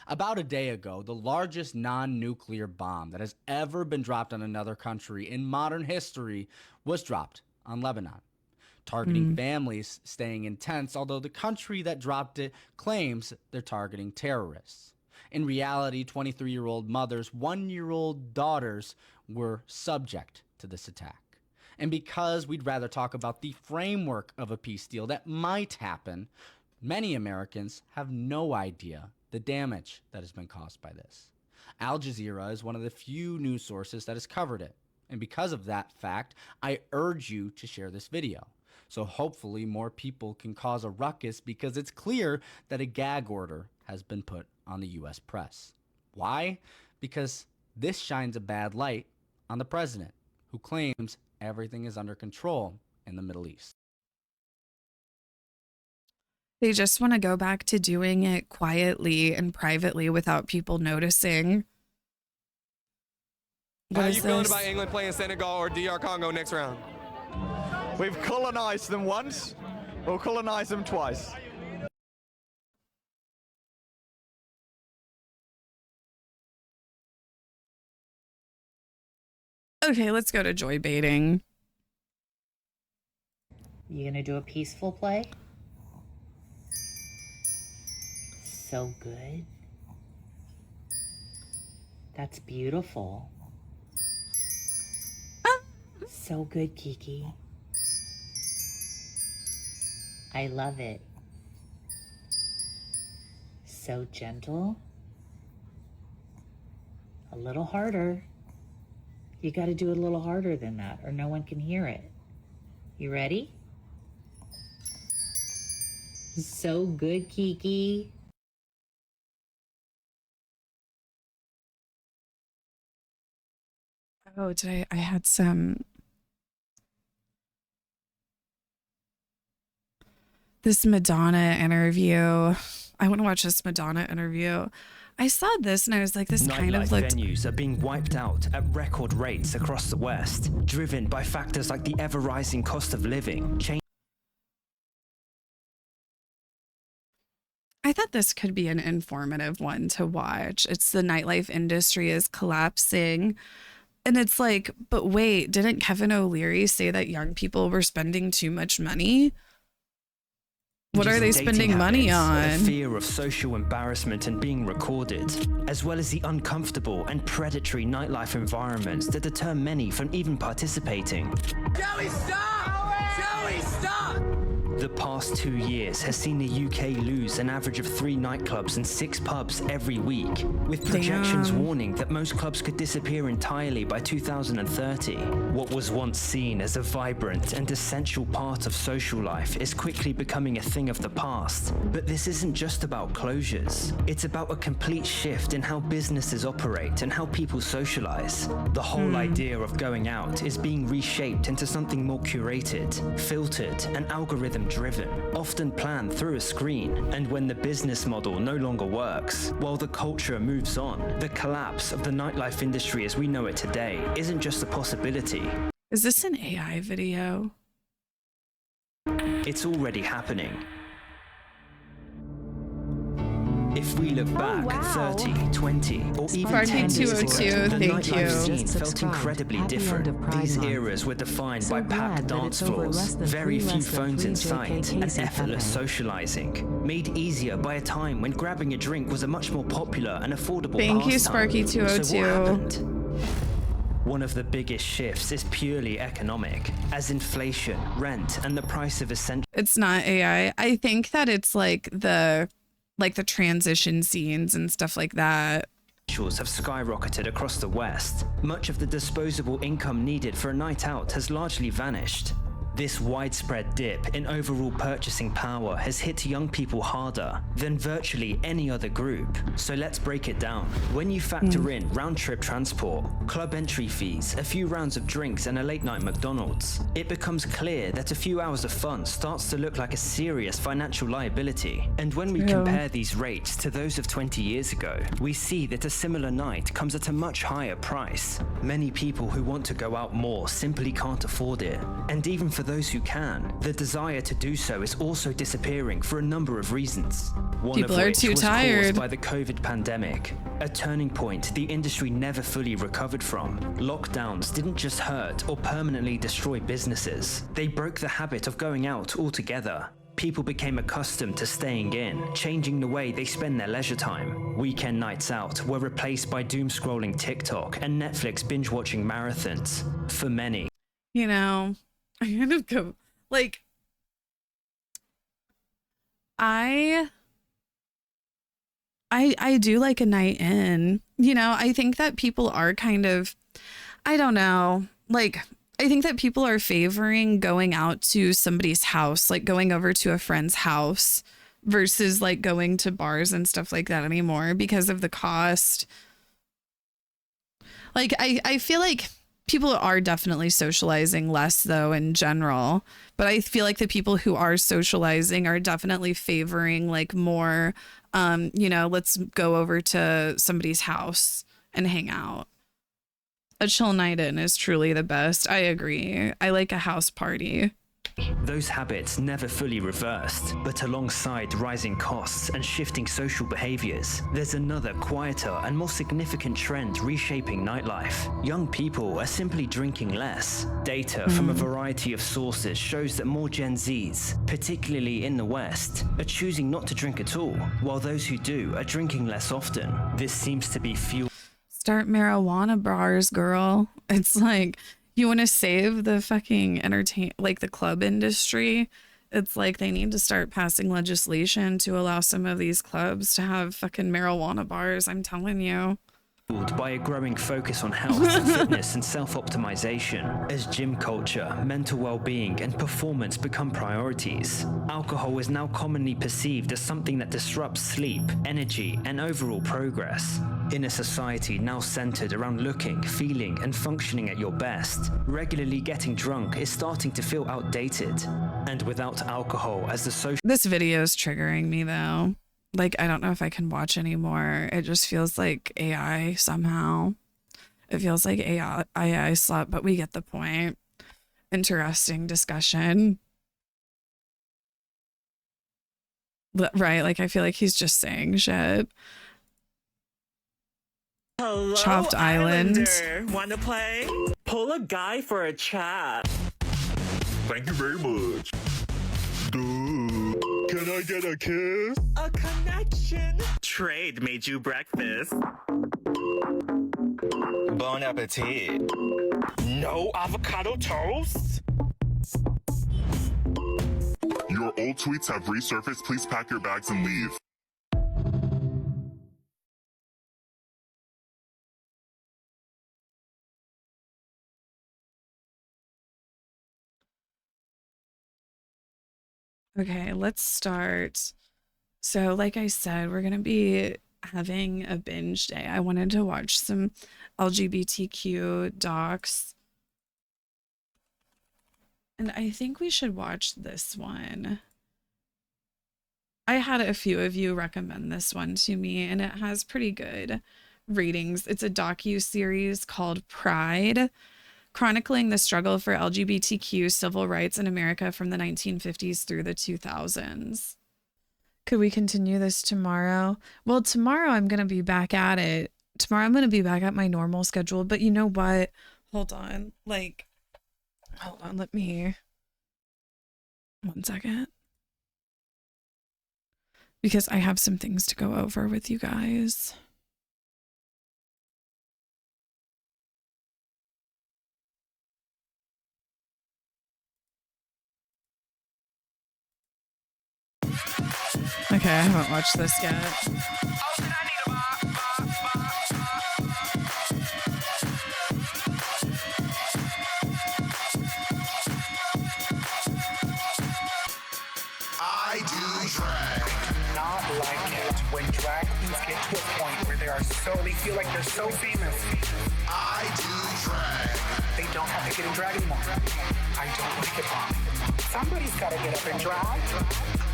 About a day ago, the largest non-nuclear bomb that has ever been dropped on another country in modern history was dropped on Lebanon, targeting families staying in tents, although the country that dropped it claims they're targeting terrorists. In reality, 23-year-old mothers, 1-year-old daughters were subject to this attack. And because we'd rather talk about the framework of a peace deal that might happen, many Americans have no idea the damage that has been caused by this. Al Jazeera is one of the few news sources that has covered it. And because of that fact, I urge you to share this video. So hopefully more people can cause a ruckus, because it's clear that a gag order has been put on the US press. Why? Because this shines a bad light on the president, who claims everything is under control in the Middle East. They just want to go back to doing it quietly and privately without people noticing. How are you feeling about England playing Senegal or DR Congo next round? We've colonized them once, we'll colonize them twice. Okay, let's go to joy baiting. You gonna do a peaceful play? So good. That's beautiful. So good, Kiki. I love it. So gentle. A little harder. You got to do it a little harder than that, or no one can hear it. You ready? So good, Kiki. Oh, today I had some... This Madonna interview. I want to watch this Madonna interview. I saw this and I was like, this kind of looked... Venues are being wiped out at record rates across the West, driven by factors like the ever-rising cost of living. I thought this could be an informative one to watch. It's the nightlife industry is collapsing. And it's like, but wait, didn't Kevin O'Leary say that young people were spending too much money? What are they spending money on? The fear of social embarrassment and being recorded, as well as the uncomfortable and predatory nightlife environments that deter many from even participating. Joey, stop! Joey, stop! The past 2 years has seen the UK lose an average of 3 nightclubs and 6 pubs every week, with projections warning that most clubs could disappear entirely by 2030. What was once seen as a vibrant and essential part of social life is quickly becoming a thing of the past. But this isn't just about closures. It's about a complete shift in how businesses operate and how people socialize. The whole idea of going out is being reshaped into something more curated, filtered, and algorithm-driven, often planned through a screen. And when the business model no longer works, while the culture moves on, the collapse of the nightlife industry as we know it today isn't just a possibility. Is this an AI video? It's already happening. If we look back 30, 20, or even 10 years ago, the nightlife scene felt incredibly different. These eras were defined by packed dance floors, very few phones in sight, and effortless socializing, made easier by a time when grabbing a drink was a much more popular and affordable Thank you, pastime. Sparky202. So what happened? One of the biggest shifts is purely economic, as inflation, rent, and the price of essentials. It's not AI. I think that it's like the transition scenes and stuff like that. Have skyrocketed across the West. Much of the disposable income needed for a night out has largely vanished. This widespread dip in overall purchasing power has hit young people harder than virtually any other group. So let's break it down. When you factor in round-trip transport, club entry fees, a few rounds of drinks, and a late-night McDonald's, it becomes clear that a few hours of fun starts to look like a serious financial liability. And when we compare these rates to those of 20 years ago, we see that a similar night comes at a much higher price. Many people who want to go out more simply can't afford it. And even for those who can, the desire to do so is also disappearing for a number of reasons. People are too tired. Caused by the COVID pandemic, a turning point the industry never fully recovered from. Lockdowns didn't just hurt or permanently destroy businesses, they broke the habit of going out altogether. People became accustomed to staying in, changing the way they spend their leisure time. Weekend nights out were replaced by doom-scrolling TikTok and Netflix binge-watching marathons. For many, you know, I kind of go like I do like a night in. You know, I think that people are kind of, I don't know, like I think that people are favoring going out to somebody's house, like going over to a friend's house versus like going to bars and stuff like that anymore because of the cost. Like I feel like people are definitely socializing less though in general, but I feel like the people who are socializing are definitely favoring like more, you know, let's go over to somebody's house and hang out. A chill night in is truly the best. I agree. I like a house party. those habits never fully reversed, but alongside rising costs and shifting social behaviors, there's another quieter and more significant trend reshaping nightlife. Young people are simply drinking less. Data from a variety of sources shows that more Gen Zs, particularly in the West, are choosing not to drink at all, while those who do are drinking less often. This seems to be fueled. Start marijuana bars, girl. It's like, you want to save the fucking the club industry. It's like they need to start passing legislation to allow some of these clubs to have fucking marijuana bars. I'm telling you. By a growing focus on health, fitness, and self-optimization. As gym culture, mental well-being, and performance become priorities, alcohol is now commonly perceived as something that disrupts sleep, energy, and overall progress. In a society now centered around looking, feeling, and functioning at your best, regularly getting drunk is starting to feel outdated. And without alcohol as the social... This video is triggering me though. Like, I don't know if I can watch anymore. It just feels like AI somehow. It feels like AI slap, but we get the point. Interesting discussion. Right, like I feel like he's just saying shit. Hello, Chopped Island. Want to play? Pull a guy for a chat. Thank you very much. Duh. Can I get a kiss? A connection. Trade made you breakfast. Bon appetit. No avocado toast? Your old tweets have resurfaced. Please pack your bags and leave. Okay, let's start. So, like I said, we're going to be having a binge day. I wanted to watch some LGBTQ docs. And I think we should watch this one. I had a few of you recommend this one to me, and it has pretty good ratings. It's a docu-series called Pride, chronicling the struggle for LGBTQ civil rights in America from the 1950s through the 2000s. Could we continue this tomorrow? Well, tomorrow I'm going to be back at it. Tomorrow I'm going to be back at my normal schedule, but you know what? Hold on. Hold on. Let me... 1 second. Because I have some things to go over with you guys. Okay, I haven't watched this yet. I do drag. Not like it when drag queens get to a point where they feel like they're so famous. I do drag. They don't have to get in drag anymore. I don't like it, Bob. Somebody's got to get up and drag.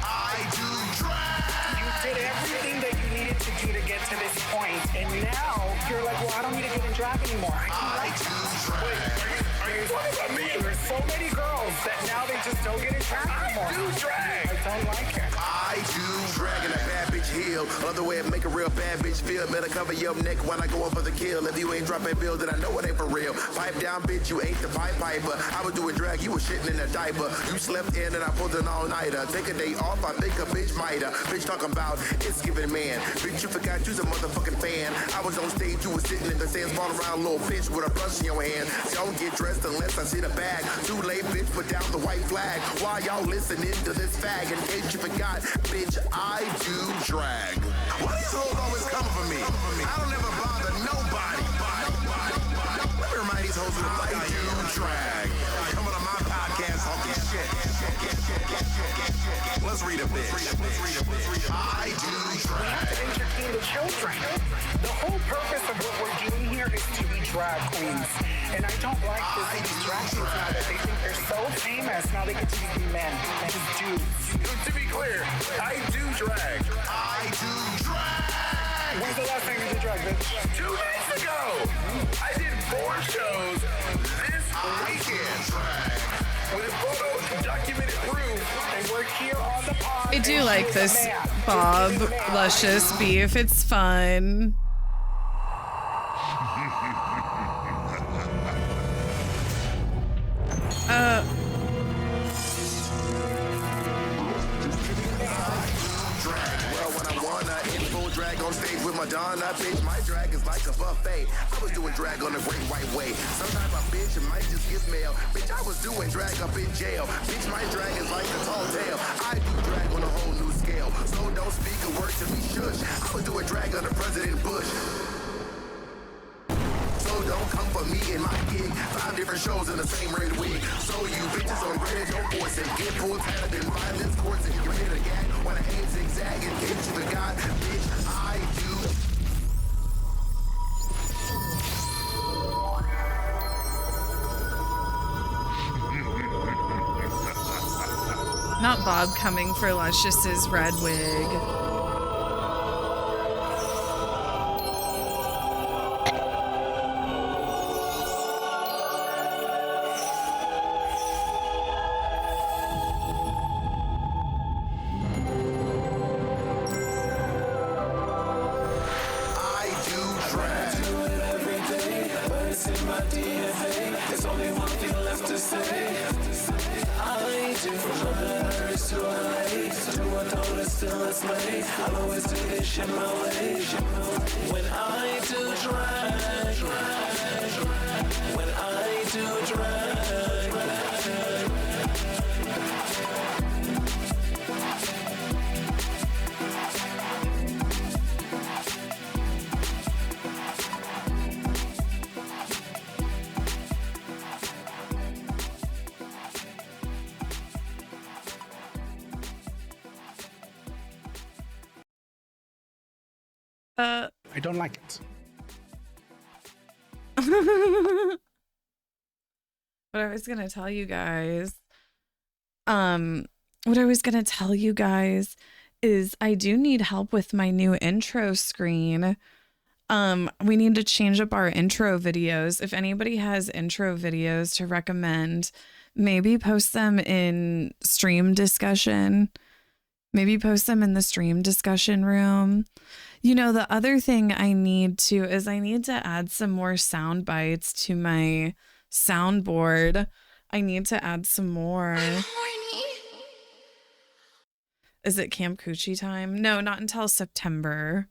I do drag. You did everything that you needed to do to get to this point, and now you're like, well, I don't need to get in drag anymore. I do drag. Wait, what does that mean? There's so many girls that now they just don't get in drag anymore. I do drag. I don't like it. I do drag in a bad bitch heel. Other way to make a real bad bitch feel. Better cover your neck when I go up for the kill. If you ain't dropping bills, then I know it ain't for real. Pipe down, bitch, you ain't the pipe piper. I was doing drag, you was shitting in a diaper. You slept in and I pulled an all-nighter. Take a day off, I think a bitch mighter. Bitch talking about it's giving man. Bitch, you forgot you's a motherfucking fan. I was on stage, you was sitting in the stands, falling around, little bitch with a brush in your hand. Don't get dressed unless I see the bag. Too late, bitch, put down the white flag. While y'all listening to this fag, in case you forgot, bitch, I do drag. Why these hoes always coming for me? I don't ever bother nobody. Let me remind these hoes who the fuck I do drag. Coming on my podcast talking shit. Let's read a bitch. I do drag. We have to entertain the children. The whole purpose of what we're doing here is to be drag queens. And I don't like these drag queens now that they think they're so famous. Now they get to be men and just dudes. To be clear, I do drag. I do drag. When's the last time you did drag, bitch? 2 nights ago. I did 4 shows this weekend. With photo documented proof, and we're here on the pod. I do like this Bob Luscious beef. It's fun. Drag on stage with Madonna, bitch. My drag is like a buffet. I was doing drag on the Great White Way. Sometimes a bitch might just get mail. Bitch, I was doing drag up in jail. Bitch, my drag is like a tall tale. I do drag on a whole new scale. So don't speak a word to me, shush. I was doing drag under President Bush. So don't come for me in my gig. 5 different shows in the same red wig. So you bitches on Reddit, don't force it. Get full tatted in violence courts and you're ready to gag. When I aim zigzag and get you the god, bitch, I do. Not Bob coming for Luscious's red wig. told her still it's late. I'll always do this shit my way. When I do drag, when I do drag. I don't like it. What I was gonna tell you guys, what I was gonna tell you guys is I do need help with my new intro screen. We need to change up our intro videos. If anybody has intro videos to recommend, maybe post them in stream discussion. Maybe post them in the stream discussion room. You know, the other thing I need to add some more sound bites to my soundboard. I need to add some more. Is it Camp Coochie time? No, not until September.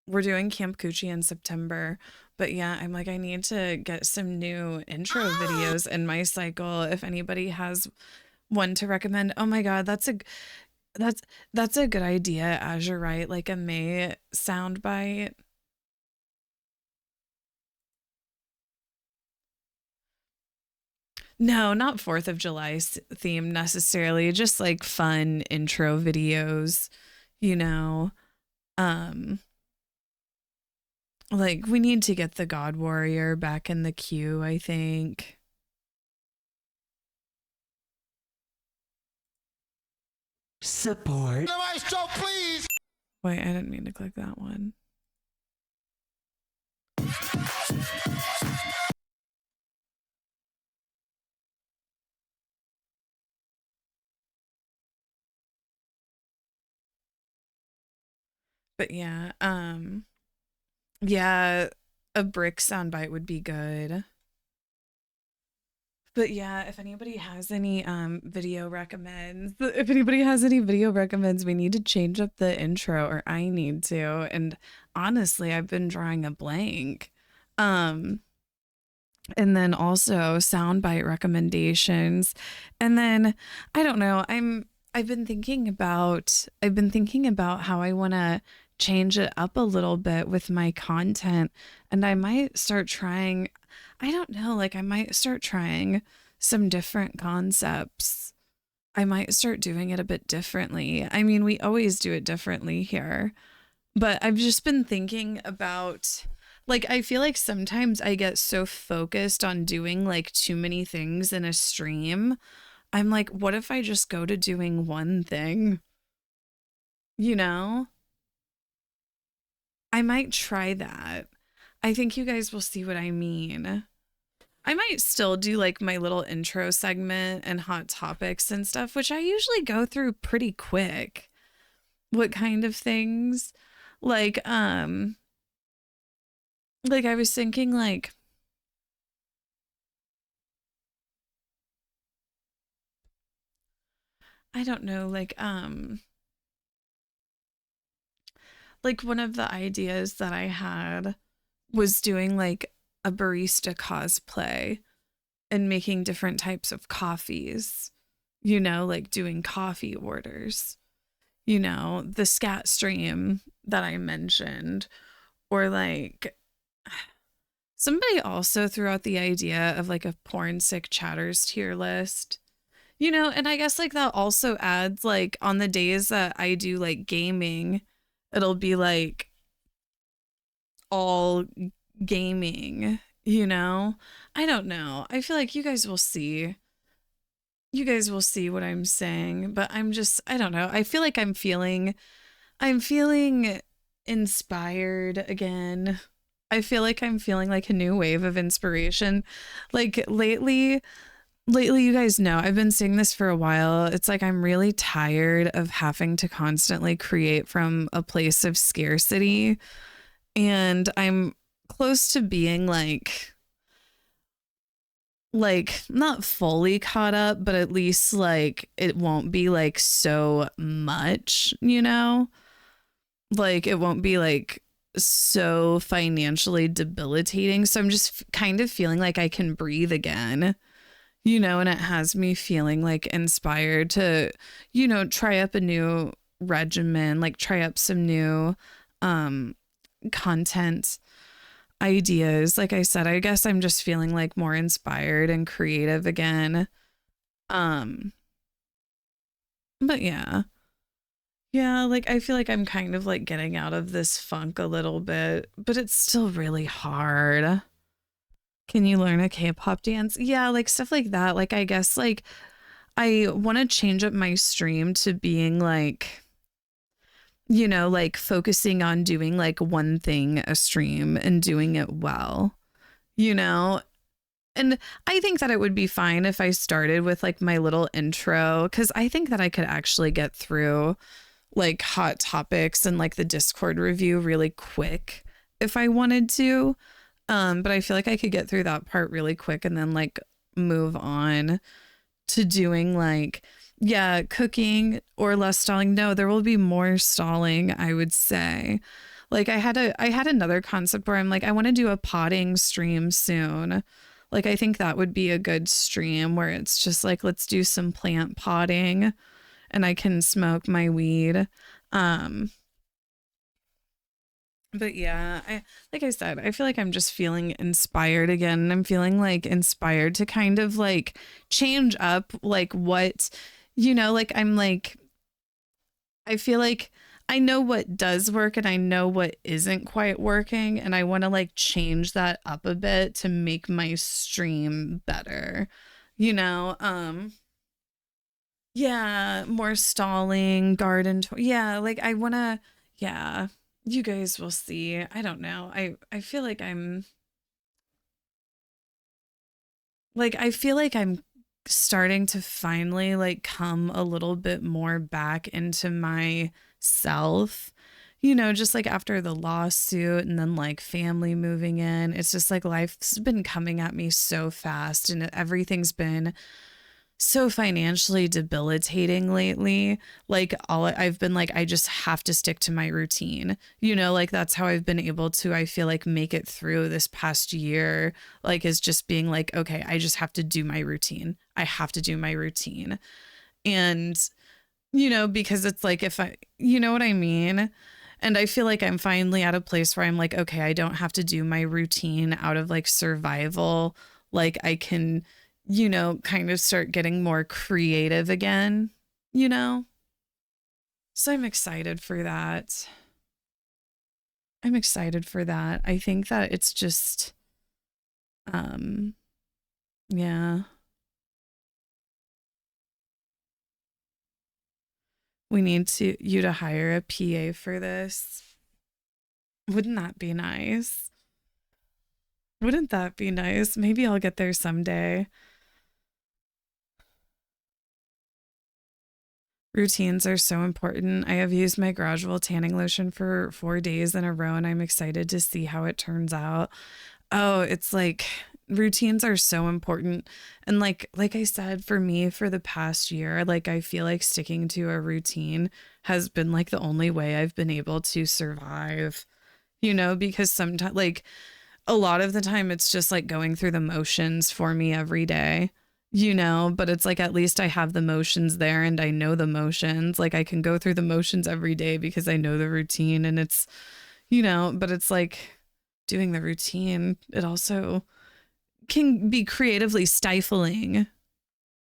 We're doing Camp Coochie in September. But yeah, I'm like, I need to get some new intro videos in my cycle. If anybody has one to recommend. Oh my God, that's a good idea, Azure, right? Like a May soundbite. No, not 4th of July theme necessarily, just like fun intro videos, you know. Like we need to get the God Warrior back in the queue, I think. Support. Please. Wait, I didn't mean to click that one. But yeah, yeah, a brick soundbite would be good. But yeah, if anybody has any video recommends, we need to change up the intro, or I need to. And honestly, I've been drawing a blank. And then also soundbite recommendations. And then I don't know, I've been thinking about how I want to change it up a little bit with my content, and I might start trying, I don't know, like I might start trying some different concepts. I might start doing it a bit differently. I mean, we always do it differently here, but I've just been thinking about, like, I feel like sometimes I get so focused on doing like too many things in a stream. I'm like, what if I just go to doing one thing? You know? I might try that. I think you guys will see what I mean. I might still do like my little intro segment and hot topics and stuff, which I usually go through pretty quick. What kind of things? Like I was thinking like I don't know, like one of the ideas that I had was doing like a barista cosplay and making different types of coffees, you know, like doing coffee orders, you know, the scat stream that I mentioned, or like somebody also threw out the idea of like a porn sick chatters tier list, you know, and I guess like that also adds like on the days that I do like gaming, it'll be like all gaming, you know? I don't know. I feel like you guys will see. You guys will see what I'm saying, but I don't know. I feel like I'm feeling inspired again. I feel like I'm feeling like a new wave of inspiration. Like lately, you guys know, I've been saying this for a while. It's like I'm really tired of having to constantly create from a place of scarcity. And I'm close to being like like not fully caught up, but at least like it won't be like so much, you know? Like it won't be like so financially debilitating. So I'm just kind of feeling like I can breathe again, you know, and it has me feeling like inspired to, you know, try up a new regimen, like try up some new content ideas. Like I said, I guess I'm just feeling like more inspired and creative again. But yeah. Yeah, like I feel like I'm kind of like getting out of this funk a little bit, but it's still really hard. Can you learn a K-pop dance? Yeah, like stuff like that. Like I guess like I want to change up my stream to being like, you know, like focusing on doing like one thing a stream and doing it well, you know? And I think that it would be fine if I started with like my little intro, because I think that I could actually get through like hot topics and like the Discord review really quick if I wanted to. But I feel like I could get through that part really quick and then like move on to doing like, yeah, cooking or less stalling. No, there will be more stalling, I would say. Like I had another concept where I'm like, I want to do a potting stream soon. Like I think that would be a good stream where it's just like, let's do some plant potting and I can smoke my weed. But yeah, like I said, I feel like I'm just feeling inspired again. I'm feeling like inspired to kind of like change up like what, you know, like I'm like, I feel like I know what does work and I know what isn't quite working. And I want to like change that up a bit to make my stream better, you know? Yeah, more stalling, yeah, like I want to, yeah. You guys will see. I don't know. I feel like I feel like I'm starting to finally like come a little bit more back into myself. You know, just like after the lawsuit and then like family moving in. It's just like life's been coming at me so fast and everything's been so financially debilitating lately. Like I've been like, I just have to stick to my routine, you know, like that's how I've been able to, I feel like, make it through this past year, like is just being like, okay, I just have to do my routine. I have to do my routine. And, you know, because it's like, if I, you know what I mean? And I feel like I'm finally at a place where I'm like, okay, I don't have to do my routine out of like survival. Like I can, you know, kind of start getting more creative again, you know? So I'm excited for that. I'm excited for that. I think that it's just, yeah. We need you to hire a PA for this. Wouldn't that be nice? Wouldn't that be nice? Maybe I'll get there someday. Routines are so important. I have used my gradual tanning lotion for 4 days in a row and I'm excited to see how it turns out. Oh, it's like routines are so important. And like I said, for me, for the past year, like I feel like sticking to a routine has been like the only way I've been able to survive, you know, because sometimes like a lot of the time it's just like going through the motions for me every day, you know, but it's like at least I have the motions there and I know the motions. Like I can go through the motions every day because I know the routine and it's, you know, but it's like doing the routine, it also can be creatively stifling,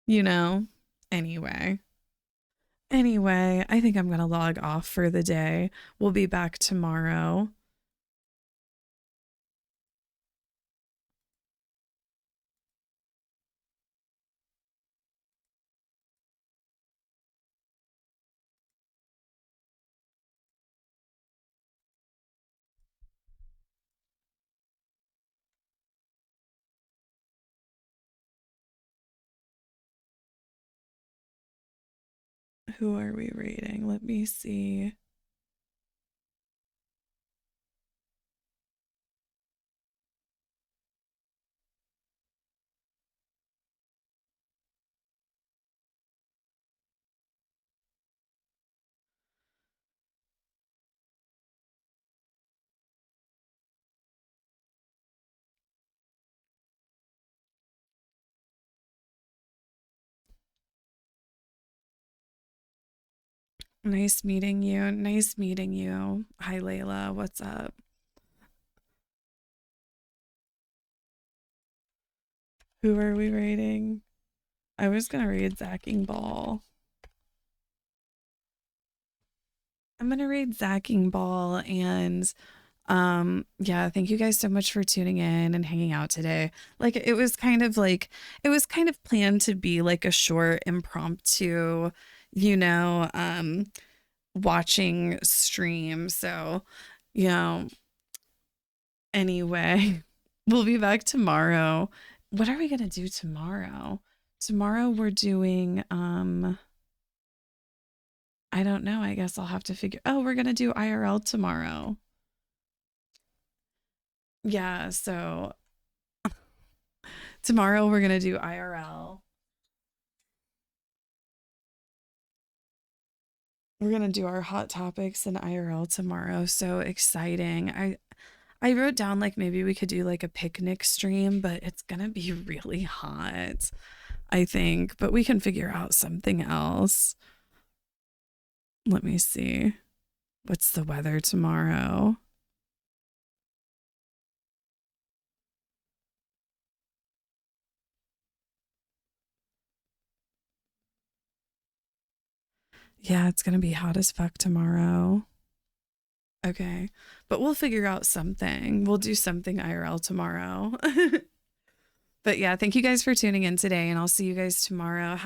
you know? Anyway, I think I'm going to log off for the day. We'll be back tomorrow. Who are we rating? Let me see. Nice meeting you. Nice meeting you. Hi, Layla. What's up? Who are we rating? I was gonna read Zacking Ball. I'm gonna read Zacking Ball, and yeah, thank you guys so much for tuning in and hanging out today. Like it was kind of planned to be like a short impromptu, you know, watching stream. So, you know, anyway, we'll be back tomorrow. What are we gonna do tomorrow? Tomorrow we're doing I don't know. I guess I'll have to figure. Oh, we're gonna do IRL tomorrow. Yeah, so tomorrow we're gonna do IRL. We're gonna do our hot topics in IRL tomorrow. So exciting. I wrote down like maybe we could do like a picnic stream, but it's gonna be really hot, I think. But we can figure out something else. Let me see. What's the weather tomorrow? Yeah, it's gonna be hot as fuck tomorrow. Okay, but we'll figure out something. We'll do something IRL tomorrow. But yeah, thank you guys for tuning in today, and I'll see you guys tomorrow.